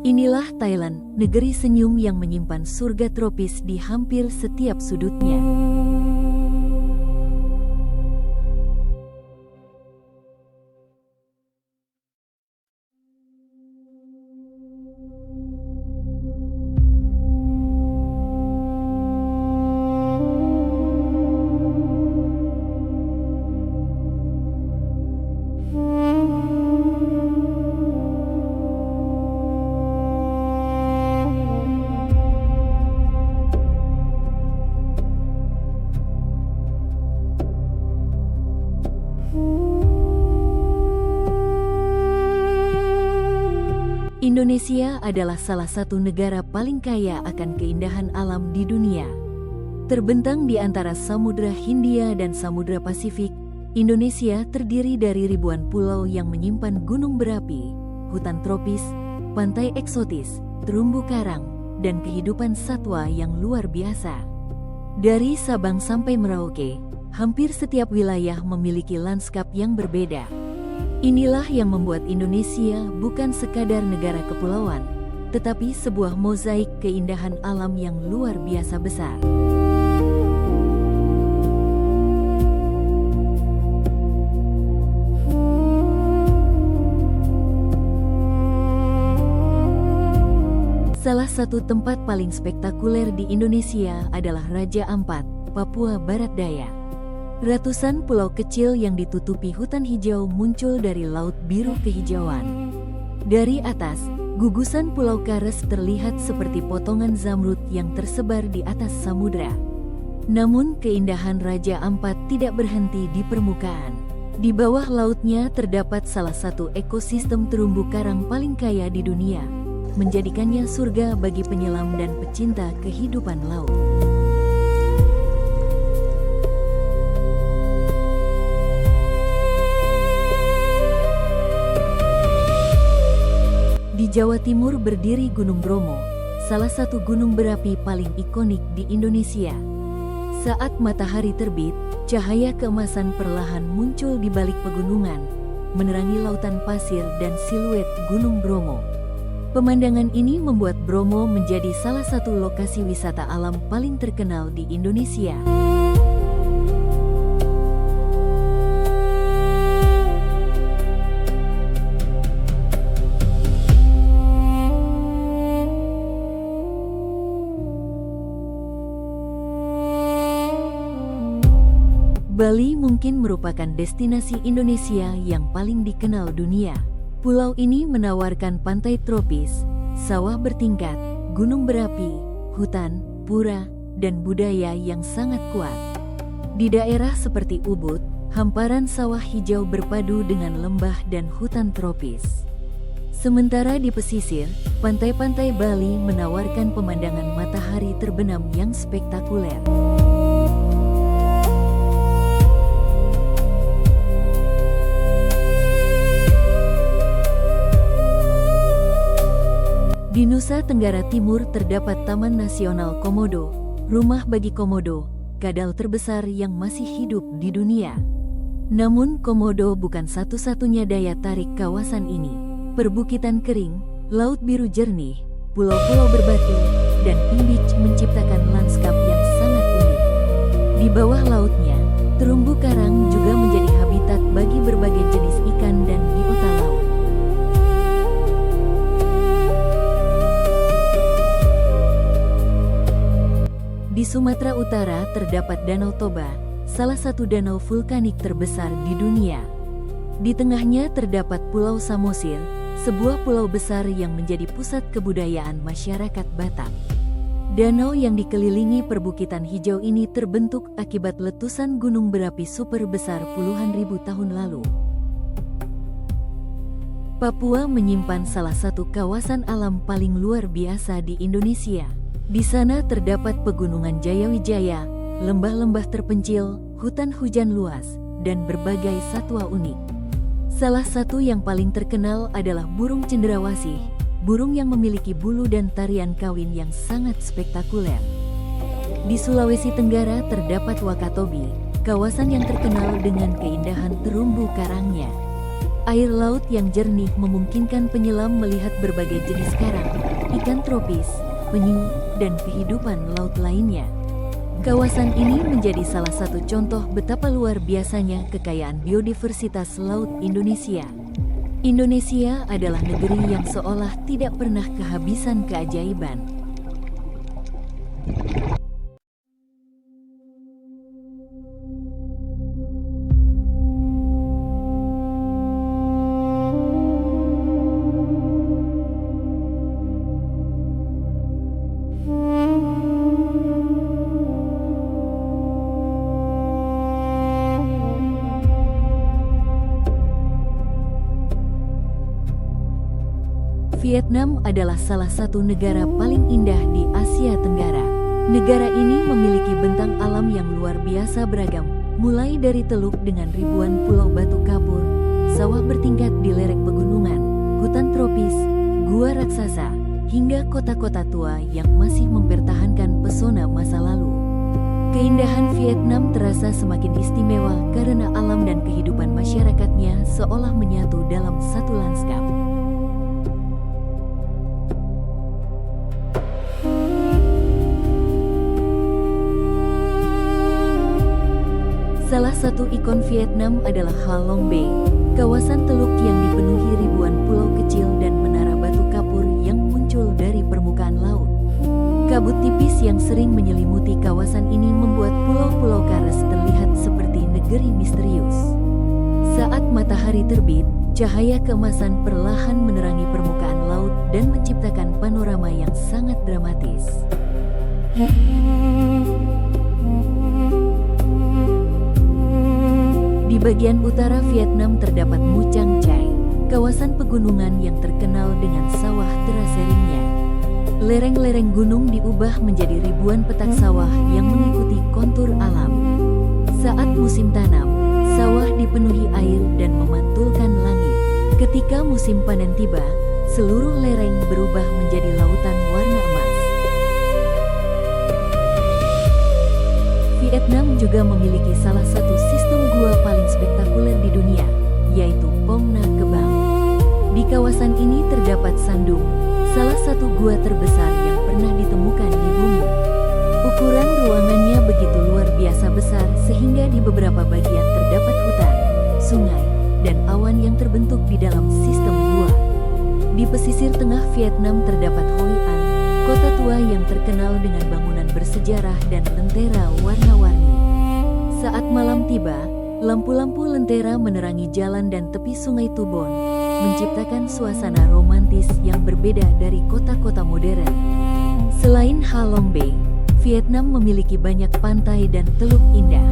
Inilah Thailand, negeri senyum yang menyimpan surga tropis di hampir setiap sudutnya. Indonesia adalah salah satu negara paling kaya akan keindahan alam di dunia. Terbentang di antara Samudra Hindia dan Samudra Pasifik, Indonesia terdiri dari ribuan pulau yang menyimpan gunung berapi, hutan tropis, pantai eksotis, terumbu karang, dan kehidupan satwa yang luar biasa. Dari Sabang sampai Merauke, hampir setiap wilayah memiliki lanskap yang berbeda. Inilah yang membuat Indonesia bukan sekadar negara kepulauan, tetapi sebuah mozaik keindahan alam yang luar biasa besar. Salah satu tempat paling spektakuler di Indonesia adalah Raja Ampat, Papua Barat Daya. Ratusan pulau kecil yang ditutupi hutan hijau muncul dari laut biru kehijauan. Dari atas, gugusan Pulau Kares terlihat seperti potongan zamrud yang tersebar di atas samudra. Namun keindahan Raja Ampat tidak berhenti di permukaan. Di bawah lautnya terdapat salah satu ekosistem terumbu karang paling kaya di dunia, menjadikannya surga bagi penyelam dan pecinta kehidupan laut. Di Jawa Timur berdiri Gunung Bromo, salah satu gunung berapi paling ikonik di Indonesia. Saat matahari terbit, cahaya keemasan perlahan muncul di balik pegunungan, menerangi lautan pasir dan siluet Gunung Bromo. Pemandangan ini membuat Bromo menjadi salah satu lokasi wisata alam paling terkenal di Indonesia. Bali mungkin merupakan destinasi Indonesia yang paling dikenal dunia. Pulau ini menawarkan pantai tropis, sawah bertingkat, gunung berapi, hutan, pura, dan budaya yang sangat kuat. Di daerah seperti Ubud, hamparan sawah hijau berpadu dengan lembah dan hutan tropis. Sementara di pesisir, pantai-pantai Bali menawarkan pemandangan matahari terbenam yang spektakuler. Di Nusa Tenggara Timur terdapat Taman Nasional Komodo, rumah bagi komodo, kadal terbesar yang masih hidup di dunia. Namun komodo bukan satu-satunya daya tarik kawasan ini. Perbukitan kering, laut biru jernih, pulau-pulau berbatu, dan Pin Beach menciptakan lanskap yang sangat unik. Di bawah lautnya, terumbu karang juga menjadi habitat bagi berbagai jenis ikan dan biota laut. Di Sumatera Utara terdapat Danau Toba, salah satu danau vulkanik terbesar di dunia. Di tengahnya terdapat Pulau Samosir, sebuah pulau besar yang menjadi pusat kebudayaan masyarakat Batak. Danau yang dikelilingi perbukitan hijau ini terbentuk akibat letusan gunung berapi super besar puluhan ribu tahun lalu. Papua menyimpan salah satu kawasan alam paling luar biasa di Indonesia. Di sana terdapat pegunungan Jayawijaya, lembah-lembah terpencil, hutan hujan luas, dan berbagai satwa unik. Salah satu yang paling terkenal adalah burung cendrawasih, burung yang memiliki bulu dan tarian kawin yang sangat spektakuler. Di Sulawesi Tenggara terdapat Wakatobi, kawasan yang terkenal dengan keindahan terumbu karangnya. Air laut yang jernih memungkinkan penyelam melihat berbagai jenis karang, ikan tropis, penyu, dan kehidupan laut lainnya. Kawasan ini menjadi salah satu contoh betapa luar biasanya kekayaan biodiversitas laut Indonesia. Indonesia adalah negeri yang seolah tidak pernah kehabisan keajaiban. Vietnam adalah salah satu negara paling indah di Asia Tenggara. Negara ini memiliki bentang alam yang luar biasa beragam, mulai dari teluk dengan ribuan pulau batu kapur, sawah bertingkat di lereng pegunungan, hutan tropis, gua raksasa, hingga kota-kota tua yang masih mempertahankan pesona masa lalu. Keindahan Vietnam terasa semakin istimewa karena alam dan kehidupan masyarakatnya seolah menyatu dalam satu lanskap. Salah satu ikon Vietnam adalah Ha Long Bay, kawasan teluk yang dipenuhi ribuan pulau kecil dan menara batu kapur yang muncul dari permukaan laut. Kabut tipis yang sering menyelimuti kawasan ini membuat pulau-pulau Kares terlihat seperti negeri misterius. Saat matahari terbit, cahaya keemasan perlahan menerangi permukaan laut dan menciptakan panorama yang sangat dramatis. Di bagian utara Vietnam terdapat Mu Cang Chai, kawasan pegunungan yang terkenal dengan sawah teraseringnya. Lereng-lereng gunung diubah menjadi ribuan petak sawah yang mengikuti kontur alam. Saat musim tanam, sawah dipenuhi air dan memantulkan langit. Ketika musim panen tiba, seluruh lereng berubah menjadi lautan warna emas. Vietnam juga memiliki salah satu sistem gua paling spektakuler di dunia, yaitu Pong Na Kebang. Di kawasan ini terdapat Sandung, salah satu gua terbesar yang pernah ditemukan di bumi. Ukuran ruangannya begitu luar biasa besar sehingga di beberapa bagian terdapat hutan, sungai, dan awan yang terbentuk di dalam sistem gua. Di pesisir tengah Vietnam terdapat Hoi An, kota tua yang terkenal dengan bangunan bersejarah dan lentera warna-warni. Saat malam tiba, lampu-lampu lentera menerangi jalan dan tepi sungai Tubon, menciptakan suasana romantis yang berbeda dari kota-kota modern. Selain Ha Long Bay, Vietnam memiliki banyak pantai dan teluk indah.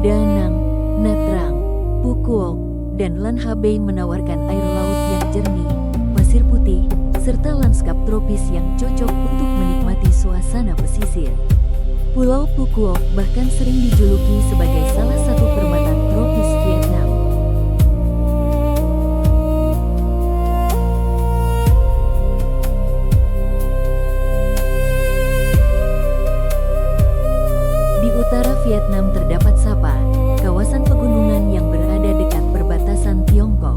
Da Nang, Nha Trang, Phu Quoc, dan Lan Ha Bay menawarkan air laut yang jernih, pasir putih, serta lanskap tropis yang cocok untuk menikmati suasana pesisir. Pulau Phu Quoc bahkan sering dijuluki sebagai salah satu permata tropis Vietnam. Di utara Vietnam terdapat Sapa, kawasan pegunungan yang berada dekat perbatasan Tiongkok.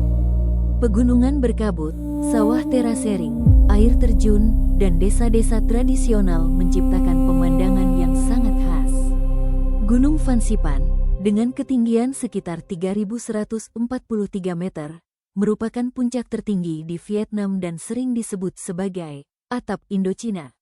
Pegunungan berkabut, sawah terasering, air terjun, dan desa-desa tradisional menciptakan pemandangan yang sangat khas. Gunung Phan Xipang, dengan ketinggian sekitar 3.143 meter, merupakan puncak tertinggi di Vietnam dan sering disebut sebagai atap Indochina.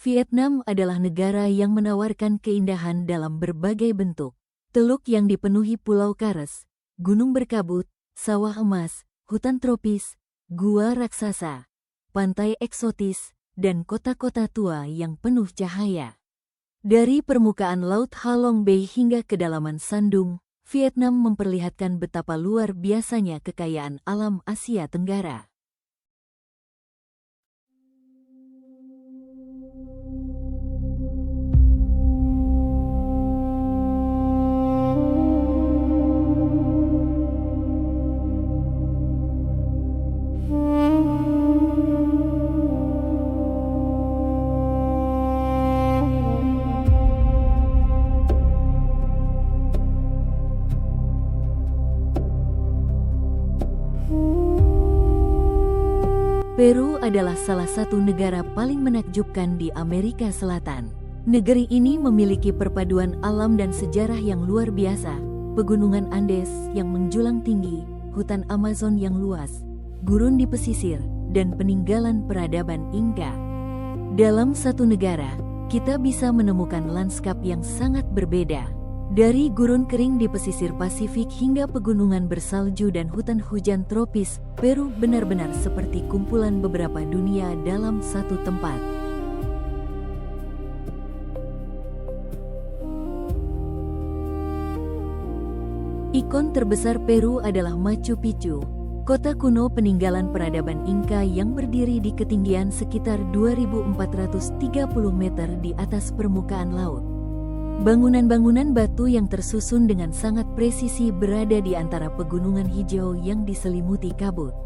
Vietnam adalah negara yang menawarkan keindahan dalam berbagai bentuk. Teluk yang dipenuhi pulau kares, gunung berkabut, sawah emas, hutan tropis, gua raksasa, pantai eksotis, dan kota-kota tua yang penuh cahaya. Dari permukaan Laut Ha Long Bay hingga kedalaman Sandung, Vietnam memperlihatkan betapa luar biasanya kekayaan alam Asia Tenggara. Peru adalah salah satu negara paling menakjubkan di Amerika Selatan. Negeri ini memiliki perpaduan alam dan sejarah yang luar biasa, pegunungan Andes yang menjulang tinggi, hutan Amazon yang luas, gurun di pesisir, dan peninggalan peradaban Inca. Dalam satu negara, kita bisa menemukan lanskap yang sangat berbeda. Dari gurun kering di pesisir Pasifik hingga pegunungan bersalju dan hutan hujan tropis, Peru benar-benar seperti kumpulan beberapa dunia dalam satu tempat. Ikon terbesar Peru adalah Machu Picchu, kota kuno peninggalan peradaban Inca yang berdiri di ketinggian sekitar 2.430 meter di atas permukaan laut. Bangunan-bangunan batu yang tersusun dengan sangat presisi berada di antara pegunungan hijau yang diselimuti kabut.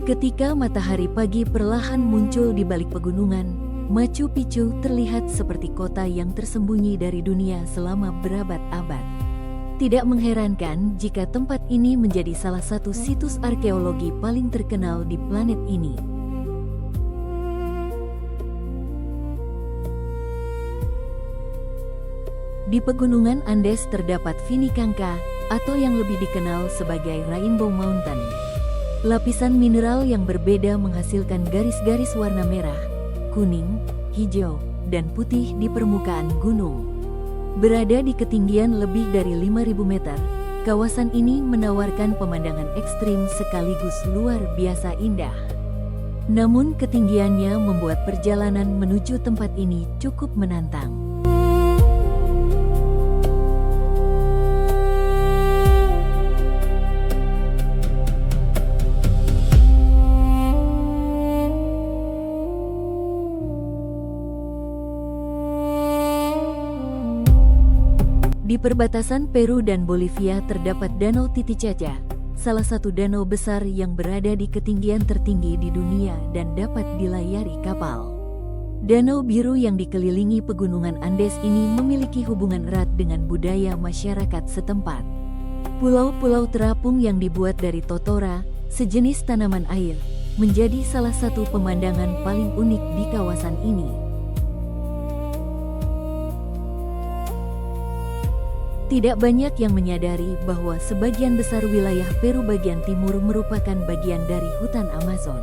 Ketika matahari pagi perlahan muncul di balik pegunungan, Machu Picchu terlihat seperti kota yang tersembunyi dari dunia selama berabad-abad. Tidak mengherankan jika tempat ini menjadi salah satu situs arkeologi paling terkenal di planet ini. Di pegunungan Andes terdapat Titicaca, atau yang lebih dikenal sebagai Rainbow Mountain. Lapisan mineral yang berbeda menghasilkan garis-garis warna merah, kuning, hijau, dan putih di permukaan gunung. Berada di ketinggian lebih dari 5.000 meter, kawasan ini menawarkan pemandangan ekstrim sekaligus luar biasa indah. Namun ketinggiannya membuat perjalanan menuju tempat ini cukup menantang. Di perbatasan Peru dan Bolivia terdapat Danau Titicaca, salah satu danau besar yang berada di ketinggian tertinggi di dunia dan dapat dilayari kapal. Danau biru yang dikelilingi pegunungan Andes ini memiliki hubungan erat dengan budaya masyarakat setempat. Pulau-pulau terapung yang dibuat dari totora, sejenis tanaman air, menjadi salah satu pemandangan paling unik di kawasan ini. Tidak banyak yang menyadari bahwa sebagian besar wilayah Peru bagian timur merupakan bagian dari hutan Amazon.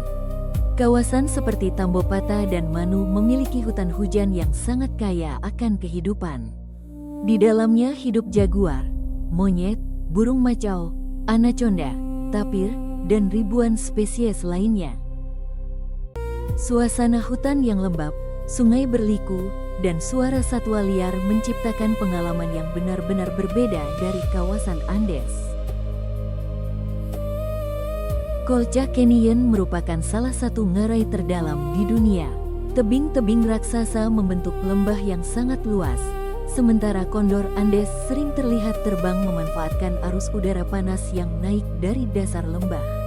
Kawasan seperti Tambopata dan Manu memiliki hutan hujan yang sangat kaya akan kehidupan. Di dalamnya hidup jaguar, monyet, burung macau, anaconda, tapir, dan ribuan spesies lainnya. Suasana hutan yang lembab, sungai berliku, dan suara satwa liar menciptakan pengalaman yang benar-benar berbeda dari kawasan Andes. Colca Canyon merupakan salah satu ngarai terdalam di dunia. Tebing-tebing raksasa membentuk lembah yang sangat luas, sementara kondor Andes sering terlihat terbang memanfaatkan arus udara panas yang naik dari dasar lembah.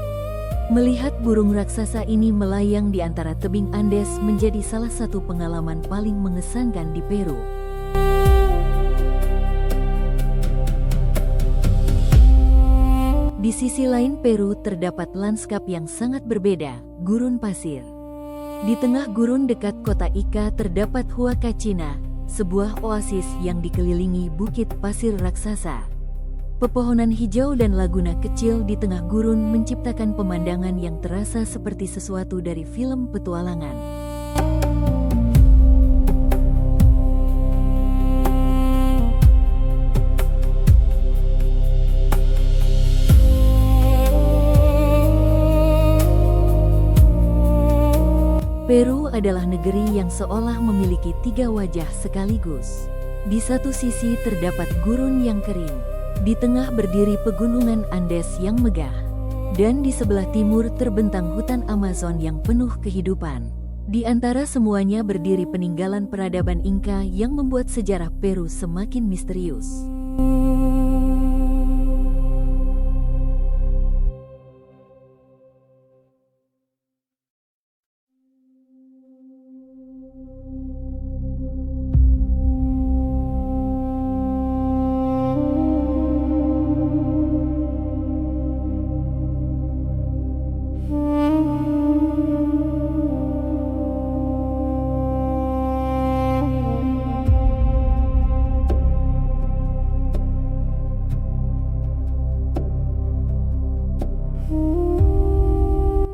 Melihat burung raksasa ini melayang di antara tebing Andes menjadi salah satu pengalaman paling mengesankan di Peru. Di sisi lain Peru terdapat lanskap yang sangat berbeda, gurun pasir. Di tengah gurun dekat kota Ica terdapat Huacachina, sebuah oasis yang dikelilingi bukit pasir raksasa. Pepohonan hijau dan laguna kecil di tengah gurun menciptakan pemandangan yang terasa seperti sesuatu dari film petualangan. Peru adalah negeri yang seolah memiliki tiga wajah sekaligus. Di satu sisi terdapat gurun yang kering, di tengah berdiri pegunungan Andes yang megah, dan di sebelah timur terbentang hutan Amazon yang penuh kehidupan. Di antara semuanya berdiri peninggalan peradaban Inca yang membuat sejarah Peru semakin misterius.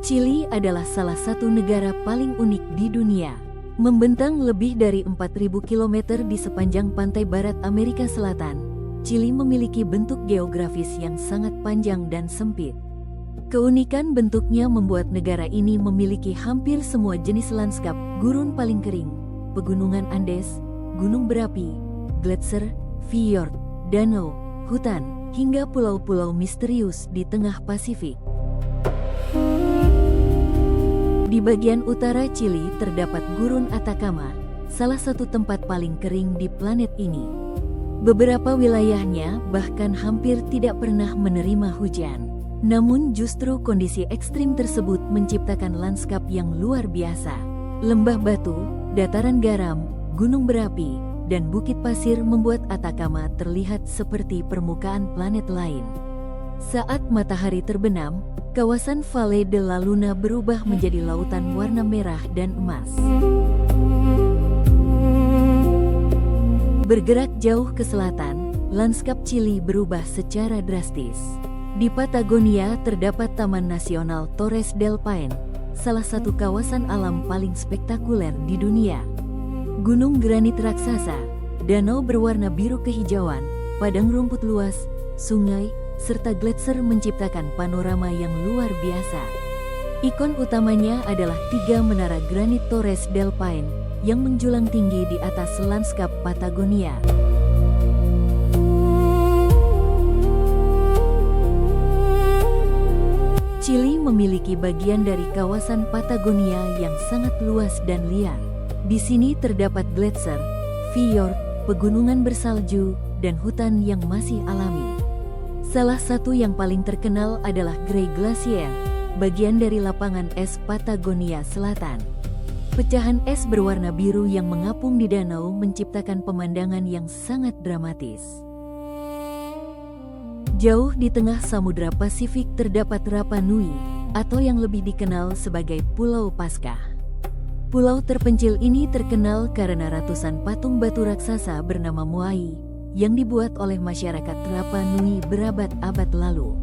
Chili adalah salah satu negara paling unik di dunia. Membentang lebih dari 4.000 km di sepanjang pantai barat Amerika Selatan, Chili memiliki bentuk geografis yang sangat panjang dan sempit. Keunikan bentuknya membuat negara ini memiliki hampir semua jenis lanskap, gurun paling kering, pegunungan Andes, gunung berapi, gletser, fjord, danau, hutan, hingga pulau-pulau misterius di tengah Pasifik. Di bagian utara Chili terdapat Gurun Atacama, salah satu tempat paling kering di planet ini. Beberapa wilayahnya bahkan hampir tidak pernah menerima hujan. Namun justru kondisi ekstrim tersebut menciptakan lanskap yang luar biasa. Lembah batu, dataran garam, gunung berapi, dan bukit pasir membuat Atacama terlihat seperti permukaan planet lain. Saat matahari terbenam, kawasan Valle de la Luna berubah menjadi lautan warna merah dan emas. Bergerak jauh ke selatan, lanskap Chili berubah secara drastis. Di Patagonia terdapat Taman Nasional Torres del Paine, salah satu kawasan alam paling spektakuler di dunia. Gunung granit raksasa, danau berwarna biru kehijauan, padang rumput luas, sungai, serta gletser menciptakan panorama yang luar biasa. Ikon utamanya adalah 3 menara granit Torres del Paine yang menjulang tinggi di atas lanskap Patagonia. Chili memiliki bagian dari kawasan Patagonia yang sangat luas dan liar. Di sini terdapat gletser, fjord, pegunungan bersalju, dan hutan yang masih alami. Salah satu yang paling terkenal adalah Grey Glacier, bagian dari lapangan es Patagonia Selatan. Pecahan es berwarna biru yang mengapung di danau menciptakan pemandangan yang sangat dramatis. Jauh di tengah Samudra Pasifik terdapat Rapa Nui, atau yang lebih dikenal sebagai Pulau Paskah. Pulau terpencil ini terkenal karena ratusan patung batu raksasa bernama Moai, yang dibuat oleh masyarakat Rapa Nui berabad-abad lalu.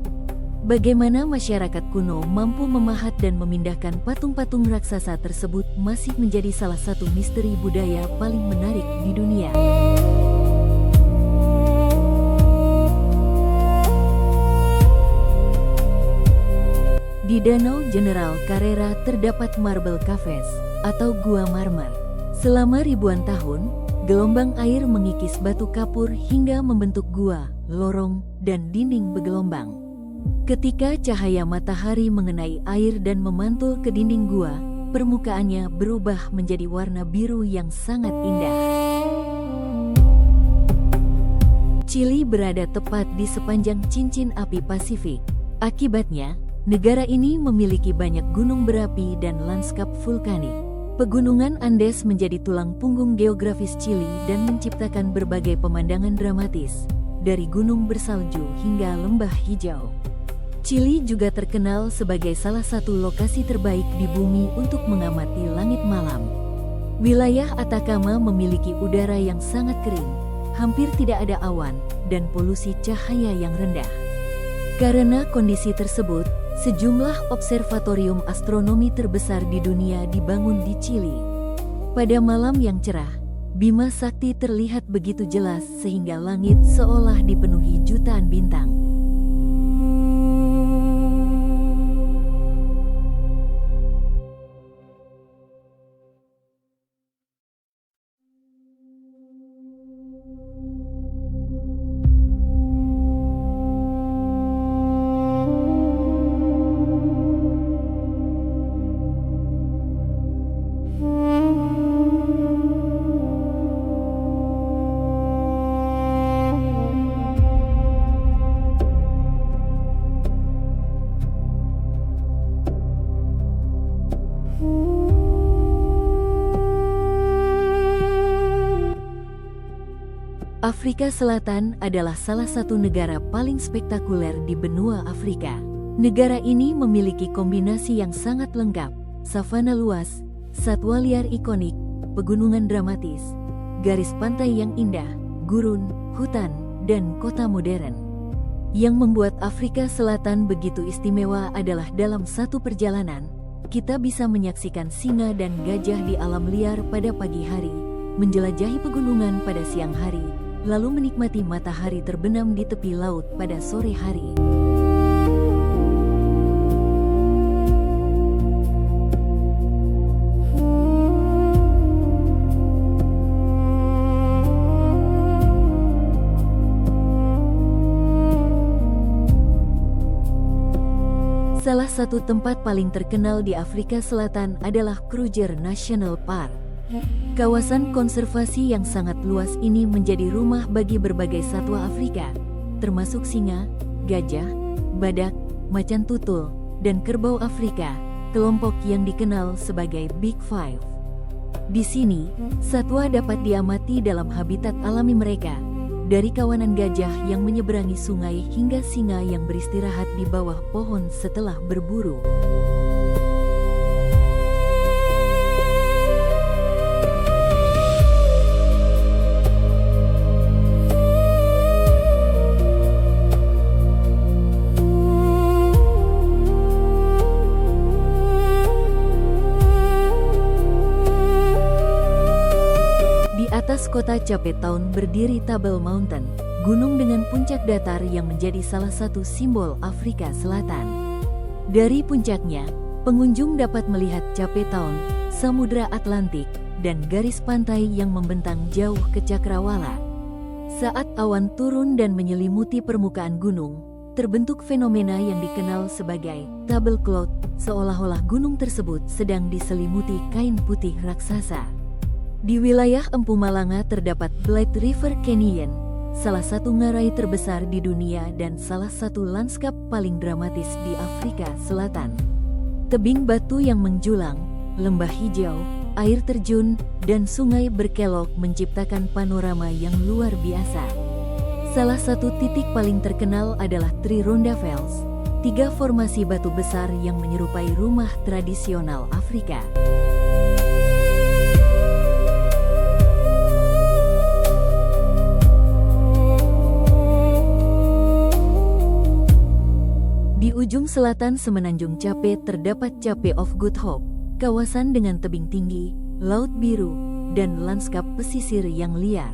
Bagaimana masyarakat kuno mampu memahat dan memindahkan patung-patung raksasa tersebut masih menjadi salah satu misteri budaya paling menarik di dunia. Di Danau General Carrera terdapat Marble Caves, atau gua marmer. Selama ribuan tahun, gelombang air mengikis batu kapur hingga membentuk gua, lorong, dan dinding bergelombang. Ketika cahaya matahari mengenai air dan memantul ke dinding gua, permukaannya berubah menjadi warna biru yang sangat indah. Chili berada tepat di sepanjang cincin api Pasifik. Akibatnya, negara ini memiliki banyak gunung berapi dan lanskap vulkanik. Pegunungan Andes menjadi tulang punggung geografis Chili dan menciptakan berbagai pemandangan dramatis, dari gunung bersalju hingga lembah hijau. Chili juga terkenal sebagai salah satu lokasi terbaik di bumi untuk mengamati langit malam. Wilayah Atacama memiliki udara yang sangat kering, hampir tidak ada awan, dan polusi cahaya yang rendah. Karena kondisi tersebut, sejumlah observatorium astronomi terbesar di dunia dibangun di Chili. Pada malam yang cerah, Bima Sakti terlihat begitu jelas sehingga langit seolah dipenuhi jutaan bintang. Afrika Selatan adalah salah satu negara paling spektakuler di benua Afrika. Negara ini memiliki kombinasi yang sangat lengkap, savana luas, satwa liar ikonik, pegunungan dramatis, garis pantai yang indah, gurun, hutan, dan kota modern. Yang membuat Afrika Selatan begitu istimewa adalah dalam satu perjalanan, kita bisa menyaksikan singa dan gajah di alam liar pada pagi hari, menjelajahi pegunungan pada siang hari, lalu menikmati matahari terbenam di tepi laut pada sore hari. Salah satu tempat paling terkenal di Afrika Selatan adalah Kruger National Park. Kawasan konservasi yang sangat luas ini menjadi rumah bagi berbagai satwa Afrika, termasuk singa, gajah, badak, macan tutul, dan kerbau Afrika, kelompok yang dikenal sebagai Big Five. Di sini, satwa dapat diamati dalam habitat alami mereka, dari kawanan gajah yang menyeberangi sungai hingga singa yang beristirahat di bawah pohon setelah berburu. Atas kota Cape Town berdiri Table Mountain, gunung dengan puncak datar yang menjadi salah satu simbol Afrika Selatan. Dari puncaknya, pengunjung dapat melihat Cape Town, Samudra Atlantik, dan garis pantai yang membentang jauh ke Cakrawala. Saat awan turun dan menyelimuti permukaan gunung, terbentuk fenomena yang dikenal sebagai table cloud, seolah-olah gunung tersebut sedang diselimuti kain putih raksasa. Di wilayah Mpumalanga terdapat Blythe River Canyon, salah satu ngarai terbesar di dunia dan salah satu lanskap paling dramatis di Afrika Selatan. Tebing batu yang menjulang, lembah hijau, air terjun, dan sungai berkelok menciptakan panorama yang luar biasa. Salah satu titik paling terkenal adalah Trironda Fells, 3 formasi batu besar yang menyerupai rumah tradisional Afrika. Di ujung selatan semenanjung Cape terdapat Cape of Good Hope, kawasan dengan tebing tinggi, laut biru, dan lanskap pesisir yang liar.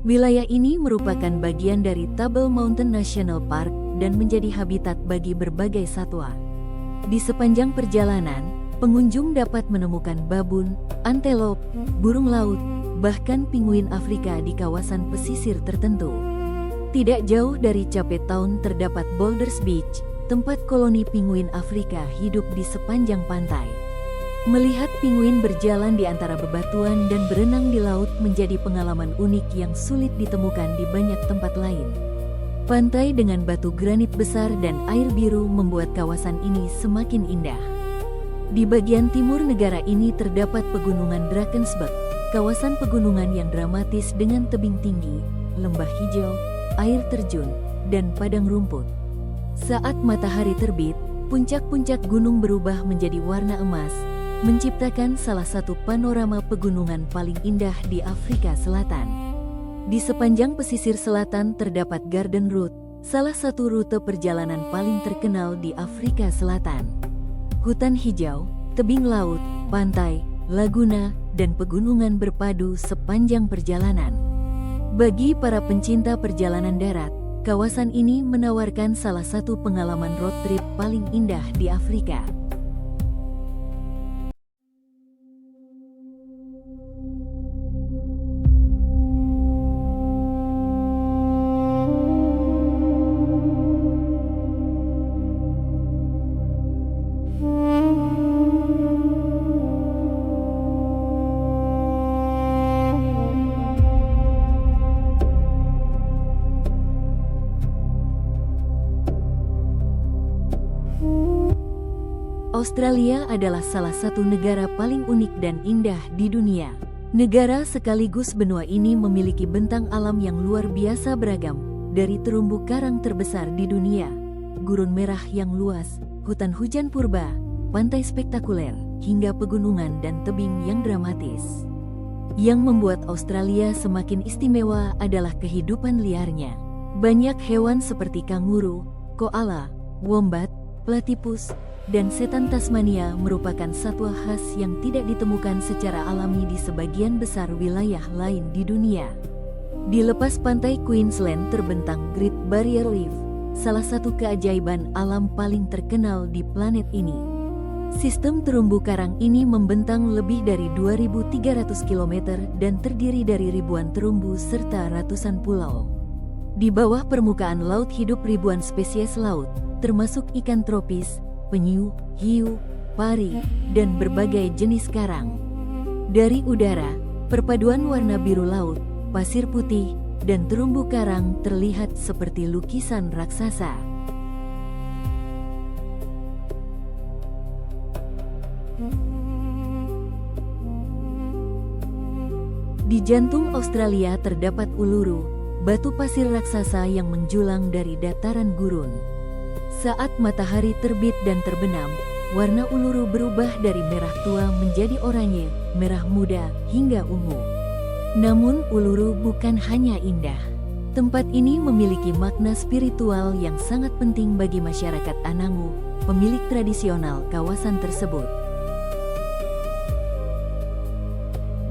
Wilayah ini merupakan bagian dari Table Mountain National Park dan menjadi habitat bagi berbagai satwa. Di sepanjang perjalanan, pengunjung dapat menemukan babun, antelop, burung laut, bahkan pinguin Afrika di kawasan pesisir tertentu. Tidak jauh dari Cape Town terdapat Boulders Beach, tempat koloni pinguin Afrika hidup di sepanjang pantai. Melihat pinguin berjalan di antara bebatuan dan berenang di laut menjadi pengalaman unik yang sulit ditemukan di banyak tempat lain. Pantai dengan batu granit besar dan air biru membuat kawasan ini semakin indah. Di bagian timur negara ini terdapat pegunungan Drakensberg, kawasan pegunungan yang dramatis dengan tebing tinggi, lembah hijau, air terjun, dan padang rumput. Saat matahari terbit, puncak-puncak gunung berubah menjadi warna emas, menciptakan salah satu panorama pegunungan paling indah di Afrika Selatan. Di sepanjang pesisir selatan terdapat Garden Route, salah satu rute perjalanan paling terkenal di Afrika Selatan. Hutan hijau, tebing laut, pantai, laguna, dan pegunungan berpadu sepanjang perjalanan. Bagi para pencinta perjalanan darat, kawasan ini menawarkan salah satu pengalaman road trip paling indah di Afrika. Australia adalah salah satu negara paling unik dan indah di dunia. Negara sekaligus benua ini memiliki bentang alam yang luar biasa beragam, dari terumbu karang terbesar di dunia, gurun merah yang luas, hutan hujan purba, pantai spektakuler, hingga pegunungan dan tebing yang dramatis. Yang membuat Australia semakin istimewa adalah kehidupan liarnya. Banyak hewan seperti kanguru, koala, wombat, platypus, dan setan Tasmania merupakan satwa khas yang tidak ditemukan secara alami di sebagian besar wilayah lain di dunia. Di lepas pantai Queensland terbentang Great Barrier Reef, salah satu keajaiban alam paling terkenal di planet ini. Sistem terumbu karang ini membentang lebih dari 2.300 km dan terdiri dari ribuan terumbu serta ratusan pulau. Di bawah permukaan laut hidup ribuan spesies laut, termasuk ikan tropis, penyu, hiu, pari, dan berbagai jenis karang. Dari udara, perpaduan warna biru laut, pasir putih, dan terumbu karang terlihat seperti lukisan raksasa. Di jantung Australia terdapat Uluru, batu pasir raksasa yang menjulang dari dataran gurun. Saat matahari terbit dan terbenam, warna Uluru berubah dari merah tua menjadi oranye, merah muda, hingga ungu. Namun Uluru bukan hanya indah. Tempat ini memiliki makna spiritual yang sangat penting bagi masyarakat Anangu, pemilik tradisional kawasan tersebut.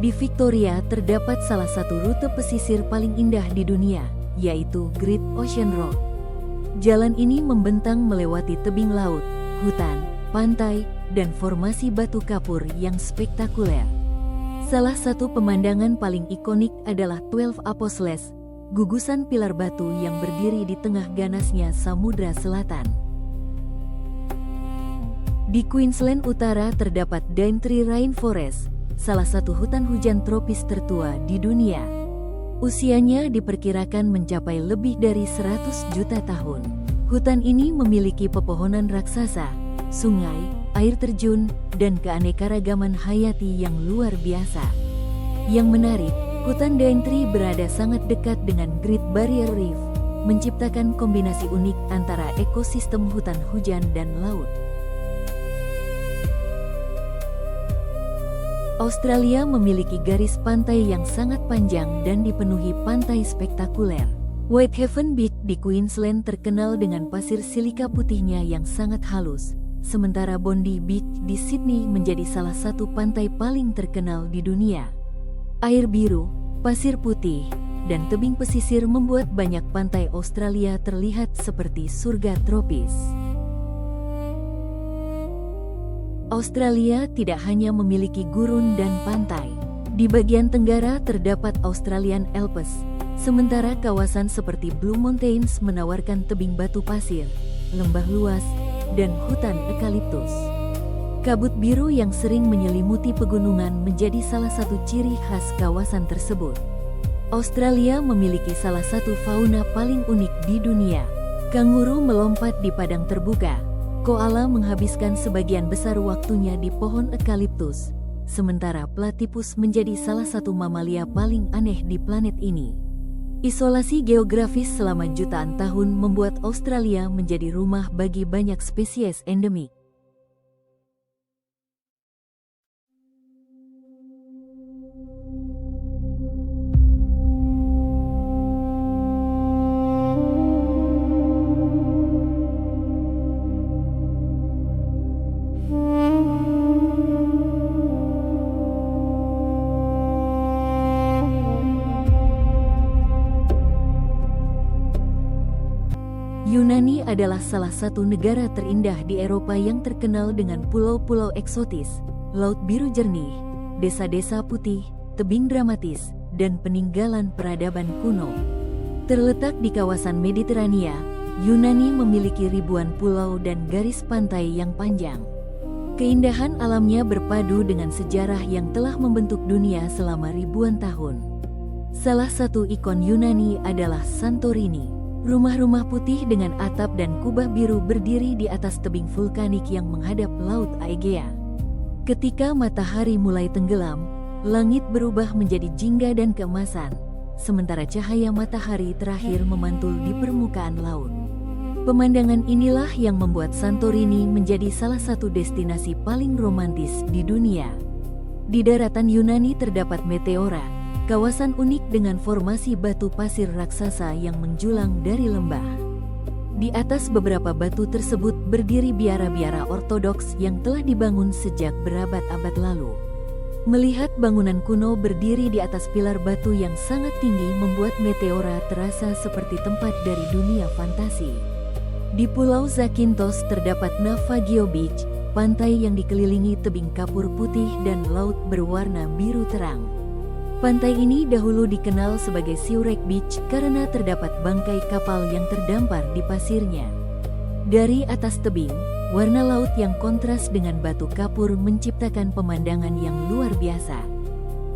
Di Victoria terdapat salah satu rute pesisir paling indah di dunia, yaitu Great Ocean Road. Jalan ini membentang melewati tebing laut, hutan, pantai, dan formasi batu kapur yang spektakuler. Salah satu pemandangan paling ikonik adalah 12 Apostles, gugusan pilar batu yang berdiri di tengah ganasnya Samudra Selatan. Di Queensland Utara terdapat Daintree Rainforest, salah satu hutan hujan tropis tertua di dunia. Usianya diperkirakan mencapai lebih dari 100 juta tahun. Hutan ini memiliki pepohonan raksasa, sungai, air terjun, dan keanekaragaman hayati yang luar biasa. Yang menarik, hutan Daintree berada sangat dekat dengan Great Barrier Reef, menciptakan kombinasi unik antara ekosistem hutan hujan dan laut. Australia memiliki garis pantai yang sangat panjang dan dipenuhi pantai spektakuler. Whitehaven Beach di Queensland terkenal dengan pasir silika putihnya yang sangat halus, sementara Bondi Beach di Sydney menjadi salah satu pantai paling terkenal di dunia. Air biru, pasir putih, dan tebing pesisir membuat banyak pantai Australia terlihat seperti surga tropis. Australia tidak hanya memiliki gurun dan pantai. Di bagian tenggara terdapat Australian Alps, sementara kawasan seperti Blue Mountains menawarkan tebing batu pasir, lembah luas, dan hutan eukaliptus. Kabut biru yang sering menyelimuti pegunungan menjadi salah satu ciri khas kawasan tersebut. Australia memiliki salah satu fauna paling unik di dunia. Kanguru melompat di padang terbuka. Koala menghabiskan sebagian besar waktunya di pohon eukaliptus, sementara platypus menjadi salah satu mamalia paling aneh di planet ini. Isolasi geografis selama jutaan tahun membuat Australia menjadi rumah bagi banyak spesies endemik. adalah salah satu negara terindah di Eropa yang terkenal dengan pulau-pulau eksotis, laut biru jernih, desa-desa putih, tebing dramatis, dan peninggalan peradaban kuno. Terletak di kawasan Mediterania, Yunani memiliki ribuan pulau dan garis pantai yang panjang. Keindahan alamnya berpadu dengan sejarah yang telah membentuk dunia selama ribuan tahun. Salah satu ikon Yunani adalah Santorini. Rumah-rumah putih dengan atap dan kubah biru berdiri di atas tebing vulkanik yang menghadap Laut Aegea. Ketika matahari mulai tenggelam, langit berubah menjadi jingga dan keemasan, sementara cahaya matahari terakhir memantul di permukaan laut. Pemandangan inilah yang membuat Santorini menjadi salah satu destinasi paling romantis di dunia. Di daratan Yunani terdapat Meteora, kawasan unik dengan formasi batu pasir raksasa yang menjulang dari lembah. Di atas beberapa batu tersebut berdiri biara-biara ortodoks yang telah dibangun sejak berabad-abad lalu. Melihat bangunan kuno berdiri di atas pilar batu yang sangat tinggi membuat Meteora terasa seperti tempat dari dunia fantasi. Di Pulau Zakynthos terdapat Navagio Beach, pantai yang dikelilingi tebing kapur putih dan laut berwarna biru terang. Pantai ini dahulu dikenal sebagai Siurek Beach karena terdapat bangkai kapal yang terdampar di pasirnya. Dari atas tebing, warna laut yang kontras dengan batu kapur menciptakan pemandangan yang luar biasa.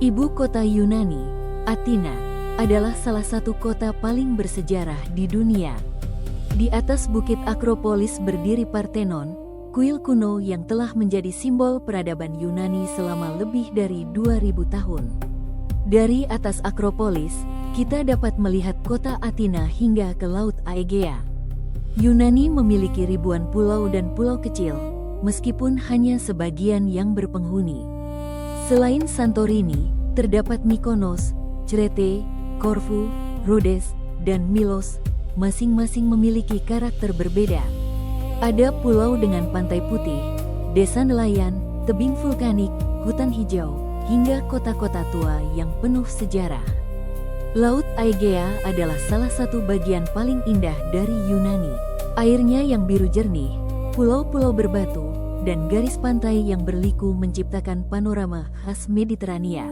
Ibu kota Yunani, Athena, adalah salah satu kota paling bersejarah di dunia. Di atas bukit Akropolis berdiri Parthenon, kuil kuno yang telah menjadi simbol peradaban Yunani selama lebih dari 2000 tahun. Dari atas Akropolis, kita dapat melihat kota Athena hingga ke Laut Aegea. Yunani memiliki ribuan pulau dan pulau kecil, meskipun hanya sebagian yang berpenghuni. Selain Santorini, terdapat Mykonos, Crete, Corfu, Rhodes, dan Milos, masing-masing memiliki karakter berbeda. Ada pulau dengan pantai putih, desa nelayan, tebing vulkanik, hutan hijau, hingga kota-kota tua yang penuh sejarah. Laut Aegea adalah salah satu bagian paling indah dari Yunani. Airnya yang biru jernih, pulau-pulau berbatu, dan garis pantai yang berliku menciptakan panorama khas Mediterania.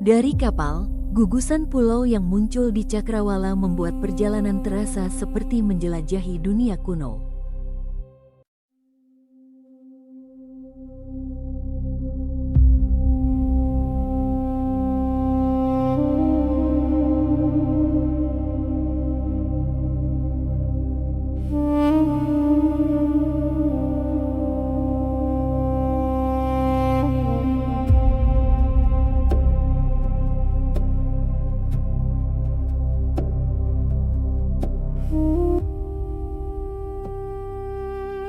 Dari kapal, gugusan pulau yang muncul di cakrawala membuat perjalanan terasa seperti menjelajahi dunia kuno.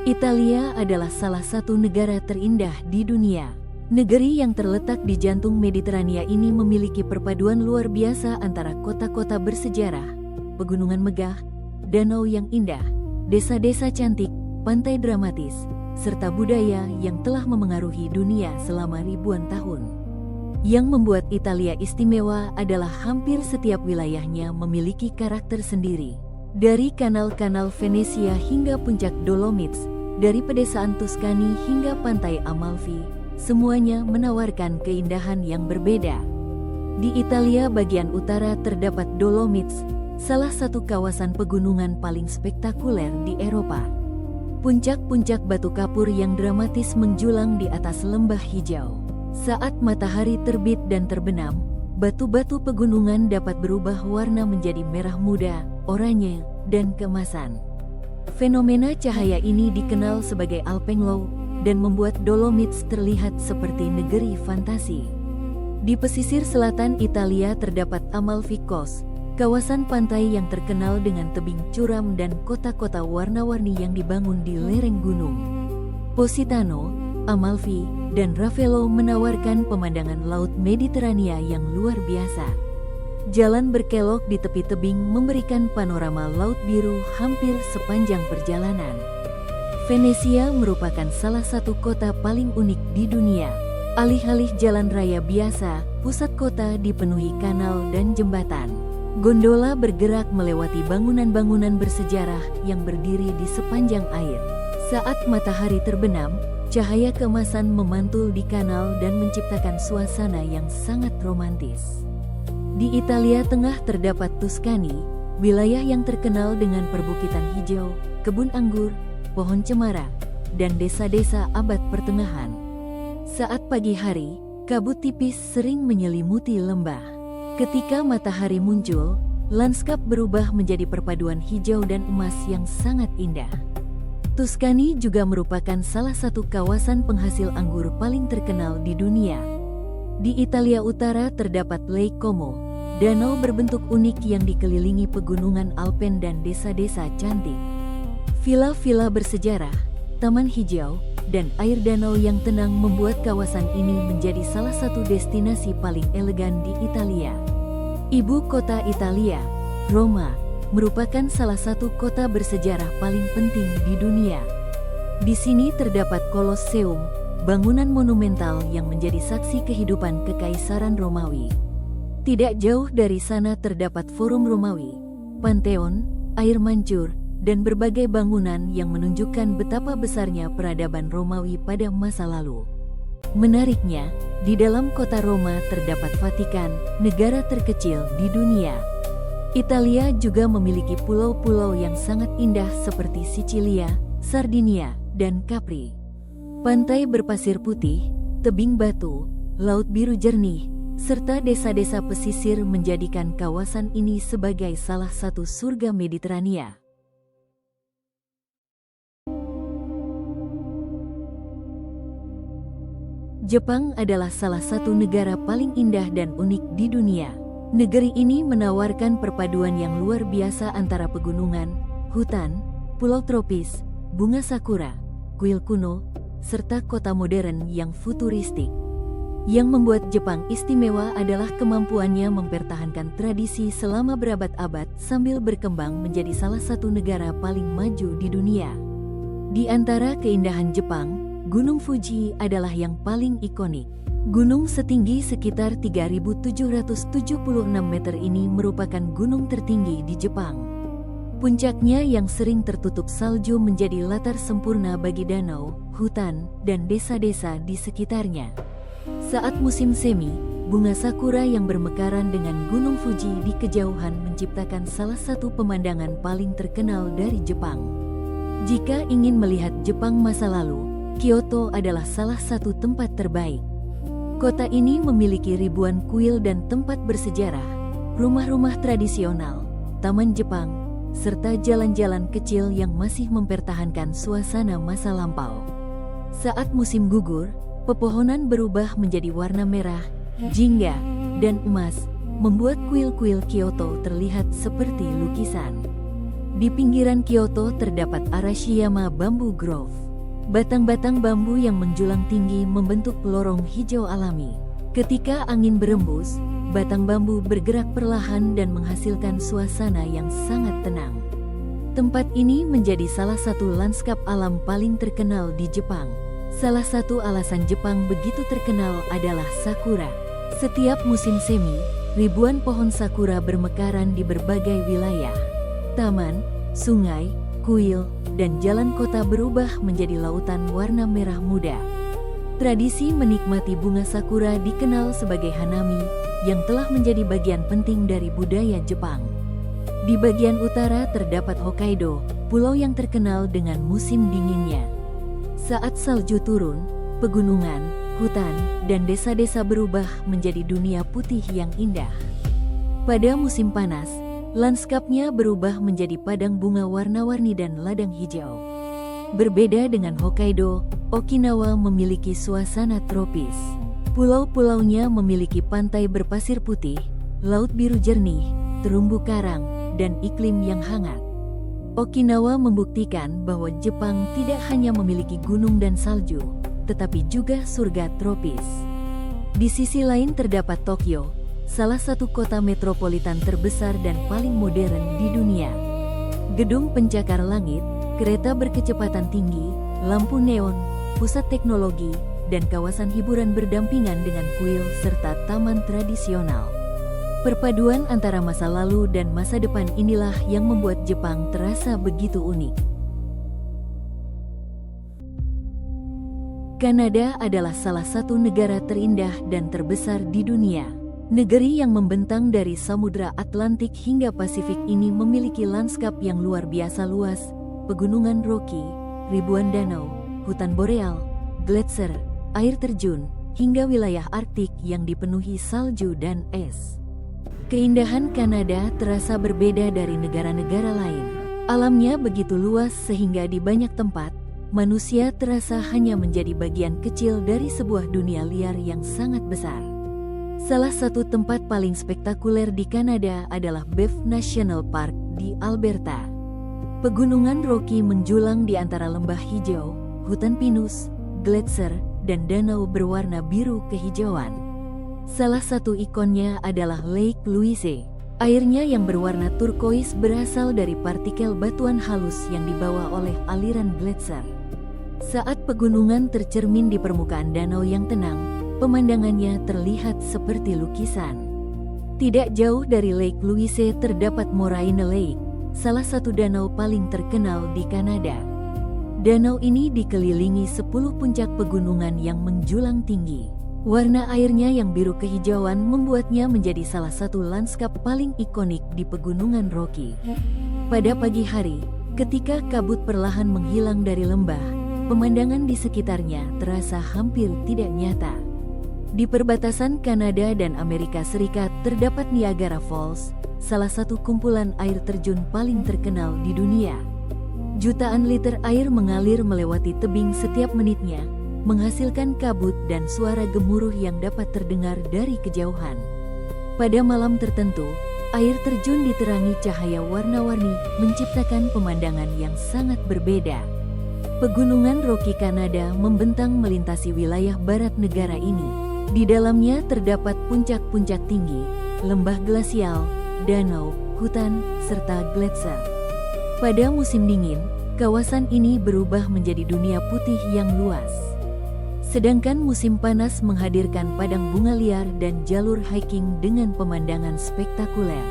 Italia adalah salah satu negara terindah di dunia. Negeri yang terletak di jantung Mediterania ini memiliki perpaduan luar biasa antara kota-kota bersejarah, pegunungan megah, danau yang indah, desa-desa cantik, pantai dramatis, serta budaya yang telah memengaruhi dunia selama ribuan tahun. Yang membuat Italia istimewa adalah hampir setiap wilayahnya memiliki karakter sendiri. Dari kanal-kanal Venesia hingga puncak Dolomites, dari pedesaan Tuscany hingga pantai Amalfi, semuanya menawarkan keindahan yang berbeda. Di Italia bagian utara terdapat Dolomites, salah satu kawasan pegunungan paling spektakuler di Eropa. Puncak-puncak batu kapur yang dramatis menjulang di atas lembah hijau. Saat matahari terbit dan terbenam, batu-batu pegunungan dapat berubah warna menjadi merah muda, oranye, dan keemasan. Fenomena cahaya ini dikenal sebagai Alpenglow dan membuat Dolomites terlihat seperti negeri fantasi. Di pesisir selatan Italia terdapat Amalfi Coast, kawasan pantai yang terkenal dengan tebing curam dan kota-kota warna-warni yang dibangun di lereng gunung. Positano, Amalfi, dan Ravello menawarkan pemandangan laut Mediterania yang luar biasa. Jalan berkelok di tepi tebing memberikan panorama laut biru hampir sepanjang perjalanan. Venesia merupakan salah satu kota paling unik di dunia. Alih-alih jalan raya biasa, pusat kota dipenuhi kanal dan jembatan. Gondola bergerak melewati bangunan-bangunan bersejarah yang berdiri di sepanjang air. Saat matahari terbenam, cahaya keemasan memantul di kanal dan menciptakan suasana yang sangat romantis. Di Italia Tengah terdapat Tuscany, wilayah yang terkenal dengan perbukitan hijau, kebun anggur, pohon cemara, dan desa-desa abad pertengahan. Saat pagi hari, kabut tipis sering menyelimuti lembah. Ketika matahari muncul, lanskap berubah menjadi perpaduan hijau dan emas yang sangat indah. Tuscany juga merupakan salah satu kawasan penghasil anggur paling terkenal di dunia. Di Italia Utara terdapat Lake Como, danau berbentuk unik yang dikelilingi pegunungan Alpen dan desa-desa cantik. Villa-villa bersejarah, taman hijau, dan air danau yang tenang membuat kawasan ini menjadi salah satu destinasi paling elegan di Italia. Ibu kota Italia, Roma, merupakan salah satu kota bersejarah paling penting di dunia. Di sini terdapat Kolosseum, bangunan monumental yang menjadi saksi kehidupan Kekaisaran Romawi. Tidak jauh dari sana terdapat Forum Romawi, Pantheon, air mancur, dan berbagai bangunan yang menunjukkan betapa besarnya peradaban Romawi pada masa lalu. Menariknya, di dalam kota Roma terdapat Vatikan, negara terkecil di dunia. Italia juga memiliki pulau-pulau yang sangat indah seperti Sicilia, Sardinia, dan Capri. Pantai berpasir putih, tebing batu, laut biru jernih, serta desa-desa pesisir menjadikan kawasan ini sebagai salah satu surga Mediterania. Jepang adalah salah satu negara paling indah dan unik di dunia. Negeri ini menawarkan perpaduan yang luar biasa antara pegunungan, hutan, pulau tropis, bunga sakura, kuil kuno, serta kota modern yang futuristik. Yang membuat Jepang istimewa adalah kemampuannya mempertahankan tradisi selama berabad-abad sambil berkembang menjadi salah satu negara paling maju di dunia. Di antara keindahan Jepang, Gunung Fuji adalah yang paling ikonik. Gunung setinggi sekitar 3.776 meter ini merupakan gunung tertinggi di Jepang. Puncaknya yang sering tertutup salju menjadi latar sempurna bagi danau, hutan, dan desa-desa di sekitarnya. Saat musim semi, bunga sakura yang bermekaran dengan Gunung Fuji di kejauhan menciptakan salah satu pemandangan paling terkenal dari Jepang. Jika ingin melihat Jepang masa lalu, Kyoto adalah salah satu tempat terbaik. Kota ini memiliki ribuan kuil dan tempat bersejarah, rumah-rumah tradisional, taman Jepang, serta jalan-jalan kecil yang masih mempertahankan suasana masa lampau. Saat musim gugur, pepohonan berubah menjadi warna merah, jingga, dan emas, membuat kuil-kuil Kyoto terlihat seperti lukisan. Di pinggiran Kyoto terdapat Arashiyama Bamboo Grove. Batang-batang bambu yang menjulang tinggi membentuk lorong hijau alami. Ketika angin berembus, batang bambu bergerak perlahan dan menghasilkan suasana yang sangat tenang. Tempat ini menjadi salah satu lanskap alam paling terkenal di Jepang. Salah satu alasan Jepang begitu terkenal adalah sakura. Setiap musim semi, ribuan pohon sakura bermekaran di berbagai wilayah. Taman, sungai, kuil, dan jalan kota berubah menjadi lautan warna merah muda. Tradisi menikmati bunga sakura dikenal sebagai hanami, yang telah menjadi bagian penting dari budaya Jepang. Di bagian utara terdapat Hokkaido, pulau yang terkenal dengan musim dinginnya. Saat salju turun, pegunungan, hutan, dan desa-desa berubah menjadi dunia putih yang indah. Pada musim panas, lanskapnya berubah menjadi padang bunga warna-warni dan ladang hijau. Berbeda dengan Hokkaido, Okinawa memiliki suasana tropis. Pulau-pulaunya memiliki pantai berpasir putih, laut biru jernih, terumbu karang, dan iklim yang hangat. Okinawa membuktikan bahwa Jepang tidak hanya memiliki gunung dan salju, tetapi juga surga tropis. Di sisi lain terdapat Tokyo, salah satu kota metropolitan terbesar dan paling modern di dunia. Gedung pencakar langit, kereta berkecepatan tinggi, lampu neon, pusat teknologi, dan kawasan hiburan berdampingan dengan kuil serta taman tradisional. Perpaduan antara masa lalu dan masa depan inilah yang membuat Jepang terasa begitu unik. Kanada adalah salah satu negara terindah dan terbesar di dunia. Negeri yang membentang dari Samudra Atlantik hingga Pasifik ini memiliki lanskap yang luar biasa luas, pegunungan Rocky, ribuan danau, hutan boreal, gletser, air terjun, hingga wilayah Arktik yang dipenuhi salju dan es. Keindahan Kanada terasa berbeda dari negara-negara lain. Alamnya begitu luas sehingga di banyak tempat, manusia terasa hanya menjadi bagian kecil dari sebuah dunia liar yang sangat besar. Salah satu tempat paling spektakuler di Kanada adalah Banff National Park di Alberta. Pegunungan Rocky menjulang di antara lembah hijau, hutan pinus, gletser, dan danau berwarna biru kehijauan. Salah satu ikonnya adalah Lake Louise. Airnya yang berwarna turkois berasal dari partikel batuan halus yang dibawa oleh aliran gletser. Saat pegunungan tercermin di permukaan danau yang tenang, pemandangannya terlihat seperti lukisan. Tidak jauh dari Lake Louise terdapat Moraine Lake, salah satu danau paling terkenal di Kanada. Danau ini dikelilingi 10 puncak pegunungan yang menjulang tinggi. Warna airnya yang biru kehijauan membuatnya menjadi salah satu lanskap paling ikonik di pegunungan Rocky. Pada pagi hari, ketika kabut perlahan menghilang dari lembah, pemandangan di sekitarnya terasa hampir tidak nyata. Di perbatasan Kanada dan Amerika Serikat terdapat Niagara Falls, salah satu kumpulan air terjun paling terkenal di dunia. Jutaan liter air mengalir melewati tebing setiap menitnya, menghasilkan kabut dan suara gemuruh yang dapat terdengar dari kejauhan. Pada malam tertentu, air terjun diterangi cahaya warna-warni, menciptakan pemandangan yang sangat berbeda. Pegunungan Rocky Kanada membentang melintasi wilayah barat negara ini. Di dalamnya terdapat puncak-puncak tinggi, lembah glasial, danau, hutan, serta gletser. Pada musim dingin, kawasan ini berubah menjadi dunia putih yang luas. Sedangkan musim panas menghadirkan padang bunga liar dan jalur hiking dengan pemandangan spektakuler.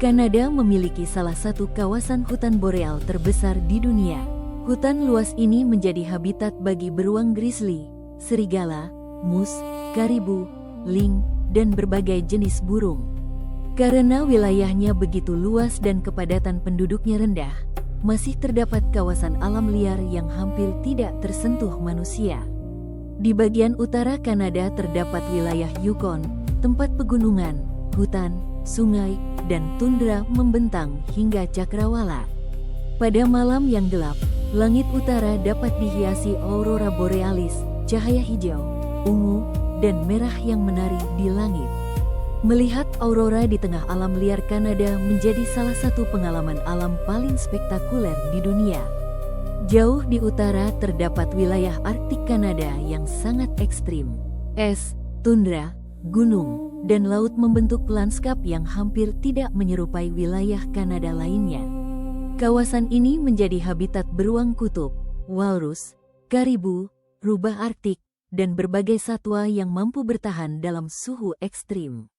Kanada memiliki salah satu kawasan hutan boreal terbesar di dunia. Hutan luas ini menjadi habitat bagi beruang grizzly, serigala, mus, karibu, ling, dan berbagai jenis burung. Karena wilayahnya begitu luas dan kepadatan penduduknya rendah, masih terdapat kawasan alam liar yang hampir tidak tersentuh manusia. Di bagian utara Kanada terdapat wilayah Yukon, tempat pegunungan, hutan, sungai, dan tundra membentang hingga cakrawala. Pada malam yang gelap, langit utara dapat dihiasi aurora borealis, cahaya hijau, ungu, dan merah yang menari di langit. Melihat aurora di tengah alam liar Kanada menjadi salah satu pengalaman alam paling spektakuler di dunia. Jauh di utara terdapat wilayah Arktik Kanada yang sangat ekstrim. Es, tundra, gunung, dan laut membentuk lanskap yang hampir tidak menyerupai wilayah Kanada lainnya. Kawasan ini menjadi habitat beruang kutub, walrus, karibu, rubah Arktik, dan berbagai satwa yang mampu bertahan dalam suhu ekstrim.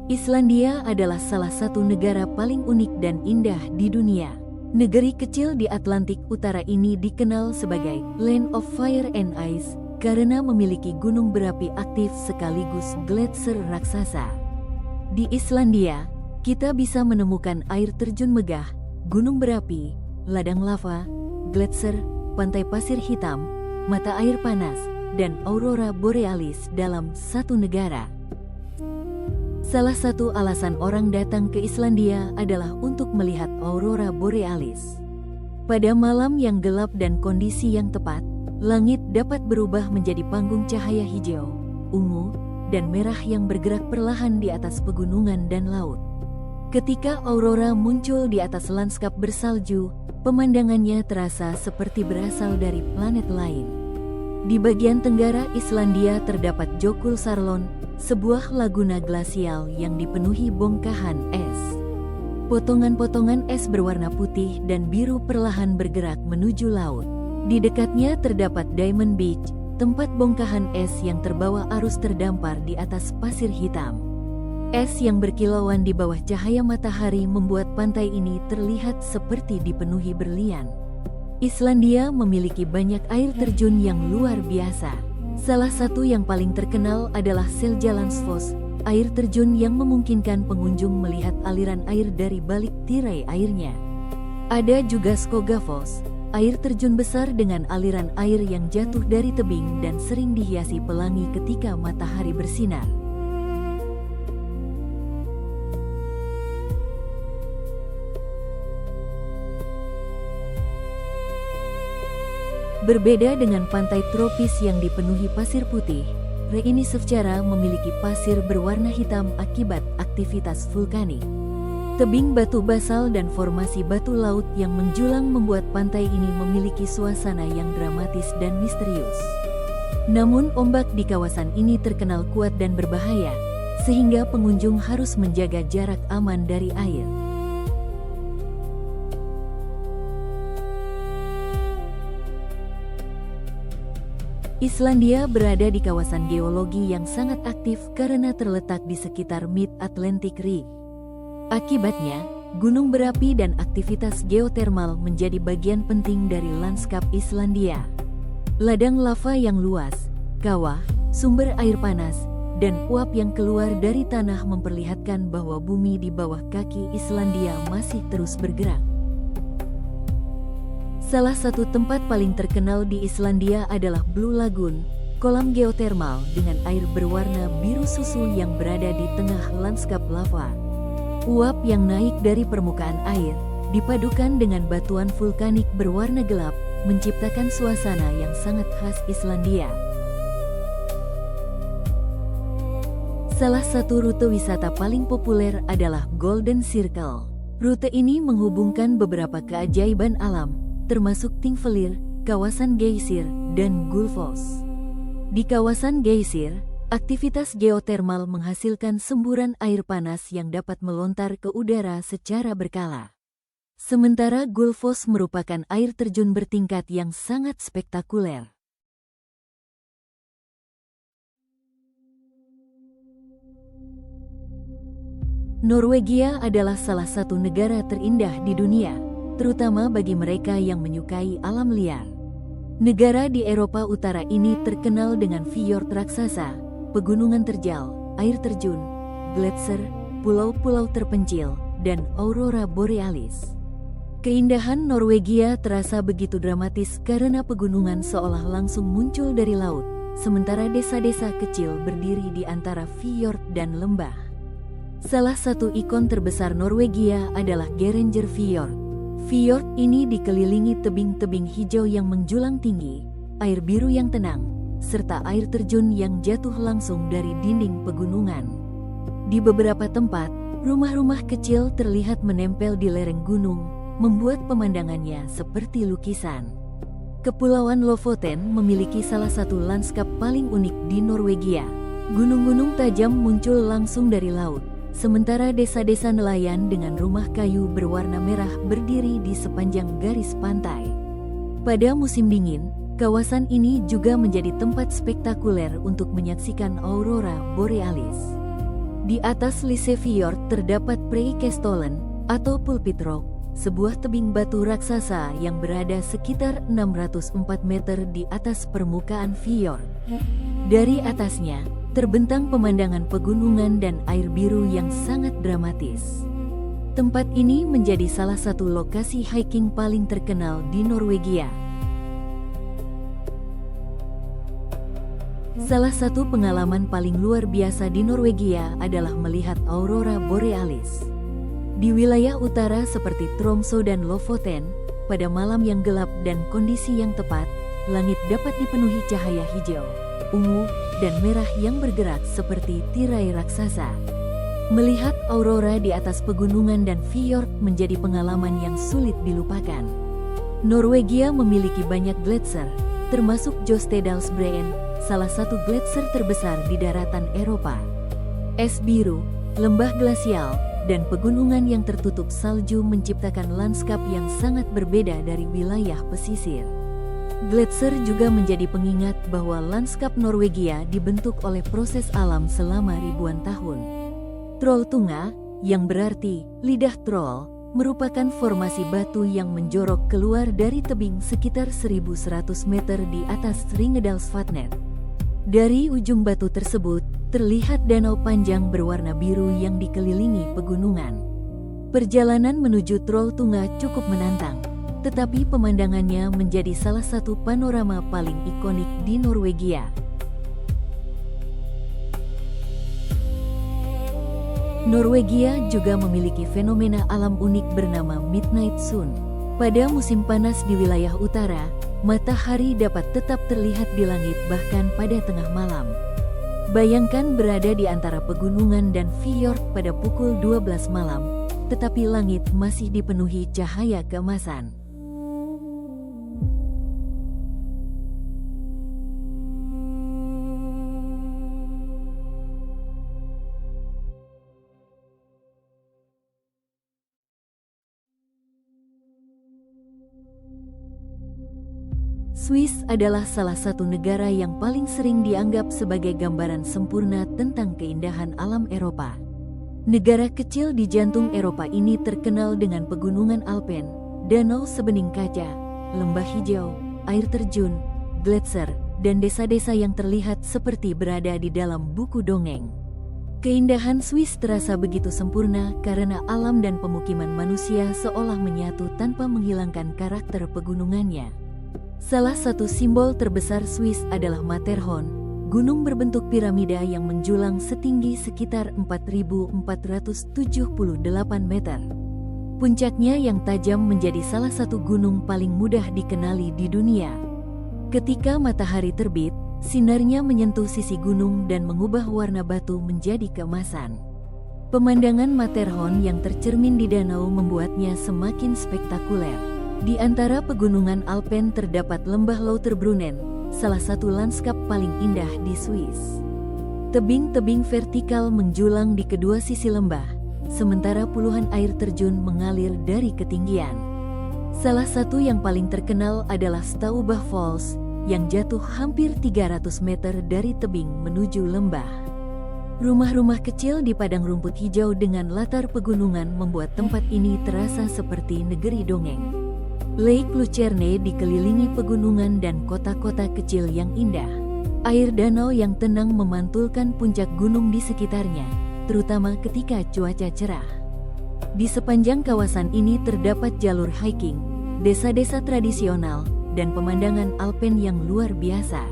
Islandia adalah salah satu negara paling unik dan indah di dunia. Negeri kecil di Atlantik Utara ini dikenal sebagai Land of Fire and Ice karena memiliki gunung berapi aktif sekaligus gletser raksasa. Di Islandia, kita bisa menemukan air terjun megah, gunung berapi, ladang lava, gletser, pantai pasir hitam, mata air panas, dan aurora borealis dalam satu negara. Salah satu alasan orang datang ke Islandia adalah untuk melihat aurora borealis. Pada malam yang gelap dan kondisi yang tepat, langit dapat berubah menjadi panggung cahaya hijau, ungu, dan merah yang bergerak perlahan di atas pegunungan dan laut. Ketika aurora muncul di atas lanskap bersalju, pemandangannya terasa seperti berasal dari planet lain. Di bagian tenggara Islandia terdapat Jökulsárlón, sebuah laguna glasial yang dipenuhi bongkahan es. Potongan-potongan es berwarna putih dan biru perlahan bergerak menuju laut. Di dekatnya terdapat Diamond Beach, tempat bongkahan es yang terbawa arus terdampar di atas pasir hitam. Es yang berkilauan di bawah cahaya matahari membuat pantai ini terlihat seperti dipenuhi berlian. Islandia memiliki banyak air terjun yang luar biasa. Salah satu yang paling terkenal adalah Seljalandsfoss, air terjun yang memungkinkan pengunjung melihat aliran air dari balik tirai airnya. Ada juga Skogafoss, air terjun besar dengan aliran air yang jatuh dari tebing dan sering dihiasi pelangi ketika matahari bersinar. Berbeda dengan pantai tropis yang dipenuhi pasir putih, Reynisefjara memiliki pasir berwarna hitam akibat aktivitas vulkanik. Tebing batu basal dan formasi batu laut yang menjulang membuat pantai ini memiliki suasana yang dramatis dan misterius. Namun ombak di kawasan ini terkenal kuat dan berbahaya, sehingga pengunjung harus menjaga jarak aman dari air. Islandia berada di kawasan geologi yang sangat aktif karena terletak di sekitar Mid-Atlantic Ridge. Akibatnya, gunung berapi dan aktivitas geotermal menjadi bagian penting dari lanskap Islandia. Ladang lava yang luas, kawah, sumber air panas, dan uap yang keluar dari tanah memperlihatkan bahwa bumi di bawah kaki Islandia masih terus bergerak. Salah satu tempat paling terkenal di Islandia adalah Blue Lagoon, kolam geotermal dengan air berwarna biru susu yang berada di tengah lanskap lava. Uap yang naik dari permukaan air, dipadukan dengan batuan vulkanik berwarna gelap, menciptakan suasana yang sangat khas Islandia. Salah satu rute wisata paling populer adalah Golden Circle. Rute ini menghubungkan beberapa keajaiban alam, termasuk Thingvellir, kawasan Geysir, dan Gullfoss. Di kawasan Geysir, aktivitas geotermal menghasilkan semburan air panas yang dapat melontar ke udara secara berkala. Sementara Gullfoss merupakan air terjun bertingkat yang sangat spektakuler. Norwegia adalah salah satu negara terindah di dunia, terutama bagi mereka yang menyukai alam liar. Negara di Eropa Utara ini terkenal dengan fjord raksasa, pegunungan terjal, air terjun, gletser, pulau-pulau terpencil, dan aurora borealis. Keindahan Norwegia terasa begitu dramatis karena pegunungan seolah langsung muncul dari laut, sementara desa-desa kecil berdiri di antara fjord dan lembah. Salah satu ikon terbesar Norwegia adalah Geiranger Fjord. Fjord ini dikelilingi tebing-tebing hijau yang menjulang tinggi, air biru yang tenang, serta air terjun yang jatuh langsung dari dinding pegunungan. Di beberapa tempat, rumah-rumah kecil terlihat menempel di lereng gunung, membuat pemandangannya seperti lukisan. Kepulauan Lofoten memiliki salah satu lanskap paling unik di Norwegia. Gunung-gunung tajam muncul langsung dari laut, sementara desa-desa nelayan dengan rumah kayu berwarna merah berdiri di sepanjang garis pantai. Pada musim dingin, kawasan ini juga menjadi tempat spektakuler untuk menyaksikan aurora borealis. Di atas Lysefjord terdapat Preikestolen atau Pulpit Rock, sebuah tebing batu raksasa yang berada sekitar 604 meter di atas permukaan fjord. Dari atasnya, terbentang pemandangan pegunungan dan air biru yang sangat dramatis. Tempat ini menjadi salah satu lokasi hiking paling terkenal di Norwegia. Salah satu pengalaman paling luar biasa di Norwegia adalah melihat aurora borealis. Di wilayah utara seperti Tromso dan Lofoten, pada malam yang gelap dan kondisi yang tepat, langit dapat dipenuhi cahaya hijau, ungu, dan merah yang bergerak seperti tirai raksasa. Melihat aurora di atas pegunungan dan fjord menjadi pengalaman yang sulit dilupakan. Norwegia memiliki banyak gletser, termasuk Jostedalsbreen, salah satu gletser terbesar di daratan Eropa. Es biru, lembah glasial, dan pegunungan yang tertutup salju menciptakan lanskap yang sangat berbeda dari wilayah pesisir. Gletser juga menjadi pengingat bahwa lanskap Norwegia dibentuk oleh proses alam selama ribuan tahun. Trolltunga, yang berarti lidah troll, merupakan formasi batu yang menjorok keluar dari tebing sekitar 1.100 meter di atas Ringedalsvatnet. Dari ujung batu tersebut, terlihat danau panjang berwarna biru yang dikelilingi pegunungan. Perjalanan menuju Trolltunga cukup menantang, tetapi pemandangannya menjadi salah satu panorama paling ikonik di Norwegia. Norwegia juga memiliki fenomena alam unik bernama Midnight Sun. Pada musim panas di wilayah utara, matahari dapat tetap terlihat di langit bahkan pada tengah malam. Bayangkan berada di antara pegunungan dan fjord pada pukul 12 malam, tetapi langit masih dipenuhi cahaya keemasan. Swiss adalah salah satu negara yang paling sering dianggap sebagai gambaran sempurna tentang keindahan alam Eropa. Negara kecil di jantung Eropa ini terkenal dengan pegunungan Alpen, danau sebening kaca, lembah hijau, air terjun, gletser, dan desa-desa yang terlihat seperti berada di dalam buku dongeng. Keindahan Swiss terasa begitu sempurna karena alam dan pemukiman manusia seolah menyatu tanpa menghilangkan karakter pegunungannya. Salah satu simbol terbesar Swiss adalah Matterhorn, gunung berbentuk piramida yang menjulang setinggi sekitar 4.478 meter. Puncaknya yang tajam menjadi salah satu gunung paling mudah dikenali di dunia. Ketika matahari terbit, sinarnya menyentuh sisi gunung dan mengubah warna batu menjadi keemasan. Pemandangan Matterhorn yang tercermin di danau membuatnya semakin spektakuler. Di antara pegunungan Alpen terdapat lembah Lauterbrunnen, salah satu lanskap paling indah di Swiss. Tebing-tebing vertikal menjulang di kedua sisi lembah, sementara puluhan air terjun mengalir dari ketinggian. Salah satu yang paling terkenal adalah Staubach Falls, yang jatuh hampir 300 meter dari tebing menuju lembah. Rumah-rumah kecil di padang rumput hijau dengan latar pegunungan membuat tempat ini terasa seperti negeri dongeng. Lake Lucerne dikelilingi pegunungan dan kota-kota kecil yang indah. Air danau yang tenang memantulkan puncak gunung di sekitarnya, terutama ketika cuaca cerah. Di sepanjang kawasan ini terdapat jalur hiking, desa-desa tradisional, dan pemandangan Alpen yang luar biasa.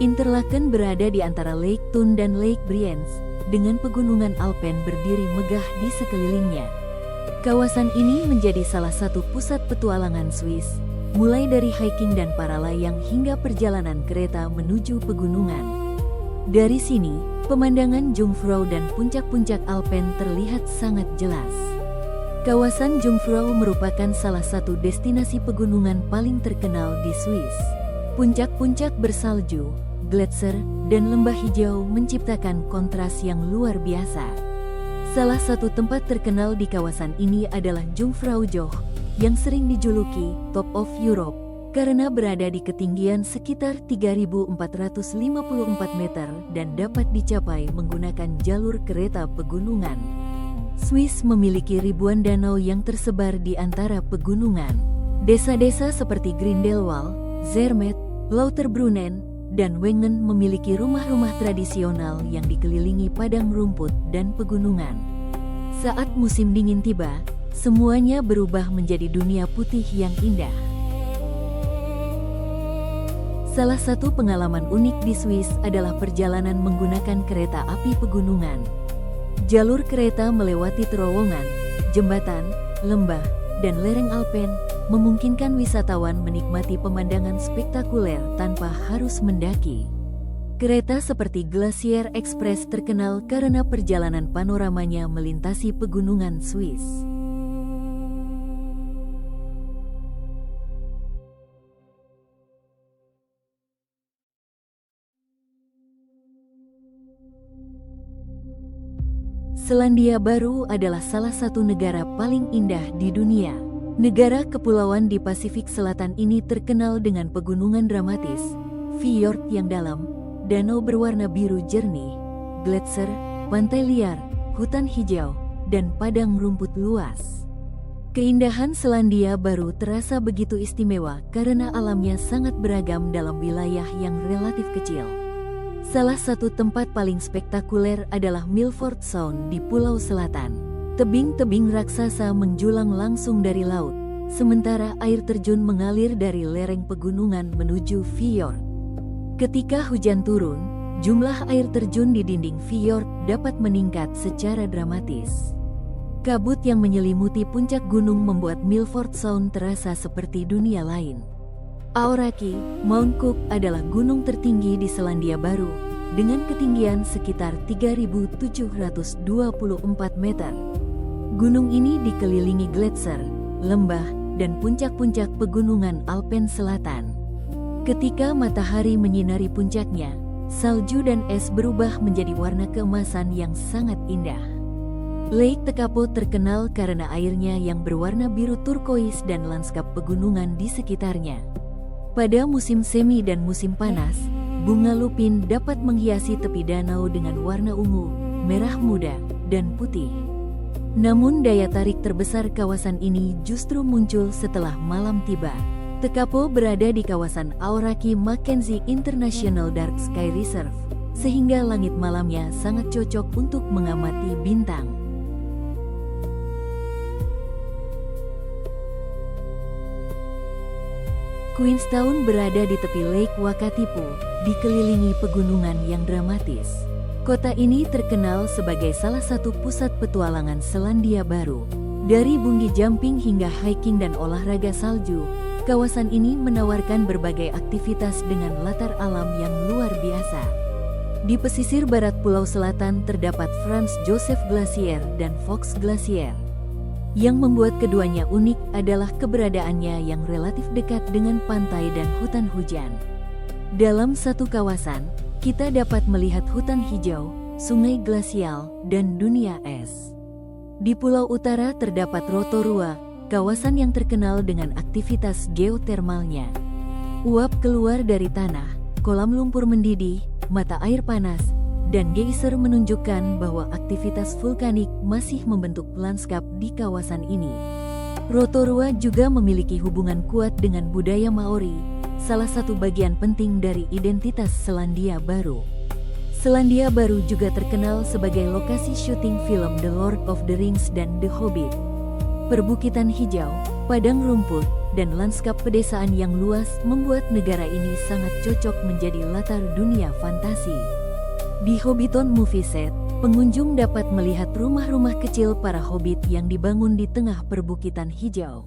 Interlaken berada di antara Lake Thun dan Lake Brienz, dengan pegunungan Alpen berdiri megah di sekelilingnya. Kawasan ini menjadi salah satu pusat petualangan Swiss, mulai dari hiking dan para layang hingga perjalanan kereta menuju pegunungan. Dari sini, pemandangan Jungfrau dan puncak-puncak Alpen terlihat sangat jelas. Kawasan Jungfrau merupakan salah satu destinasi pegunungan paling terkenal di Swiss. Puncak-puncak bersalju, gletser, dan lembah hijau menciptakan kontras yang luar biasa. Salah satu tempat terkenal di kawasan ini adalah Jungfrau Joch, yang sering dijuluki Top of Europe, karena berada di ketinggian sekitar 3.454 meter dan dapat dicapai menggunakan jalur kereta pegunungan. Swiss memiliki ribuan danau yang tersebar di antara pegunungan. Desa-desa seperti Grindelwald, Zermatt, Lauterbrunnen, dan Wengen memiliki rumah-rumah tradisional yang dikelilingi padang rumput dan pegunungan. Saat musim dingin tiba, semuanya berubah menjadi dunia putih yang indah. Salah satu pengalaman unik di Swiss adalah perjalanan menggunakan kereta api pegunungan. Jalur kereta melewati terowongan, jembatan, lembah, dan lereng Alpen, memungkinkan wisatawan menikmati pemandangan spektakuler tanpa harus mendaki. Kereta seperti Glacier Express terkenal karena perjalanan panoramanya melintasi pegunungan Swiss. Selandia Baru adalah salah satu negara paling indah di dunia. Negara kepulauan di Pasifik Selatan ini terkenal dengan pegunungan dramatis, fjord yang dalam, danau berwarna biru jernih, gletser, pantai liar, hutan hijau, dan padang rumput luas. Keindahan Selandia Baru terasa begitu istimewa karena alamnya sangat beragam dalam wilayah yang relatif kecil. Salah satu tempat paling spektakuler adalah Milford Sound di Pulau Selatan. Tebing-tebing raksasa menjulang langsung dari laut, sementara air terjun mengalir dari lereng pegunungan menuju fjord. Ketika hujan turun, jumlah air terjun di dinding fjord dapat meningkat secara dramatis. Kabut yang menyelimuti puncak gunung membuat Milford Sound terasa seperti dunia lain. Aoraki, Mount Cook adalah gunung tertinggi di Selandia Baru, dengan ketinggian sekitar 3.724 meter. Gunung ini dikelilingi gletser, lembah, dan puncak-puncak pegunungan Alpen Selatan. Ketika matahari menyinari puncaknya, salju dan es berubah menjadi warna keemasan yang sangat indah. Lake Tekapo terkenal karena airnya yang berwarna biru turkois dan lanskap pegunungan di sekitarnya. Pada musim semi dan musim panas, bunga lupin dapat menghiasi tepi danau dengan warna ungu, merah muda, dan putih. Namun daya tarik terbesar kawasan ini justru muncul setelah malam tiba. Tekapo berada di kawasan Aoraki Mackenzie International Dark Sky Reserve, sehingga langit malamnya sangat cocok untuk mengamati bintang. Queenstown berada di tepi Lake Wakatipu, dikelilingi pegunungan yang dramatis. Kota ini terkenal sebagai salah satu pusat petualangan Selandia Baru. Dari bungee jumping hingga hiking dan olahraga salju, kawasan ini menawarkan berbagai aktivitas dengan latar alam yang luar biasa. Di pesisir barat Pulau Selatan terdapat Franz Joseph Glacier dan Fox Glacier. Yang membuat keduanya unik adalah keberadaannya yang relatif dekat dengan pantai dan hutan hujan. Dalam satu kawasan, kita dapat melihat hutan hijau, sungai glasial, dan dunia es. Di Pulau Utara terdapat Rotorua, kawasan yang terkenal dengan aktivitas geotermalnya. Uap keluar dari tanah, kolam lumpur mendidih, mata air panas, dan geyser menunjukkan bahwa aktivitas vulkanik masih membentuk lanskap di kawasan ini. Rotorua juga memiliki hubungan kuat dengan budaya Maori, salah satu bagian penting dari identitas Selandia Baru. Selandia Baru juga terkenal sebagai lokasi syuting film The Lord of the Rings dan The Hobbit. Perbukitan hijau, padang rumput, dan lanskap pedesaan yang luas membuat negara ini sangat cocok menjadi latar dunia fantasi. Di Hobbiton Movie Set, pengunjung dapat melihat rumah-rumah kecil para hobbit yang dibangun di tengah perbukitan hijau.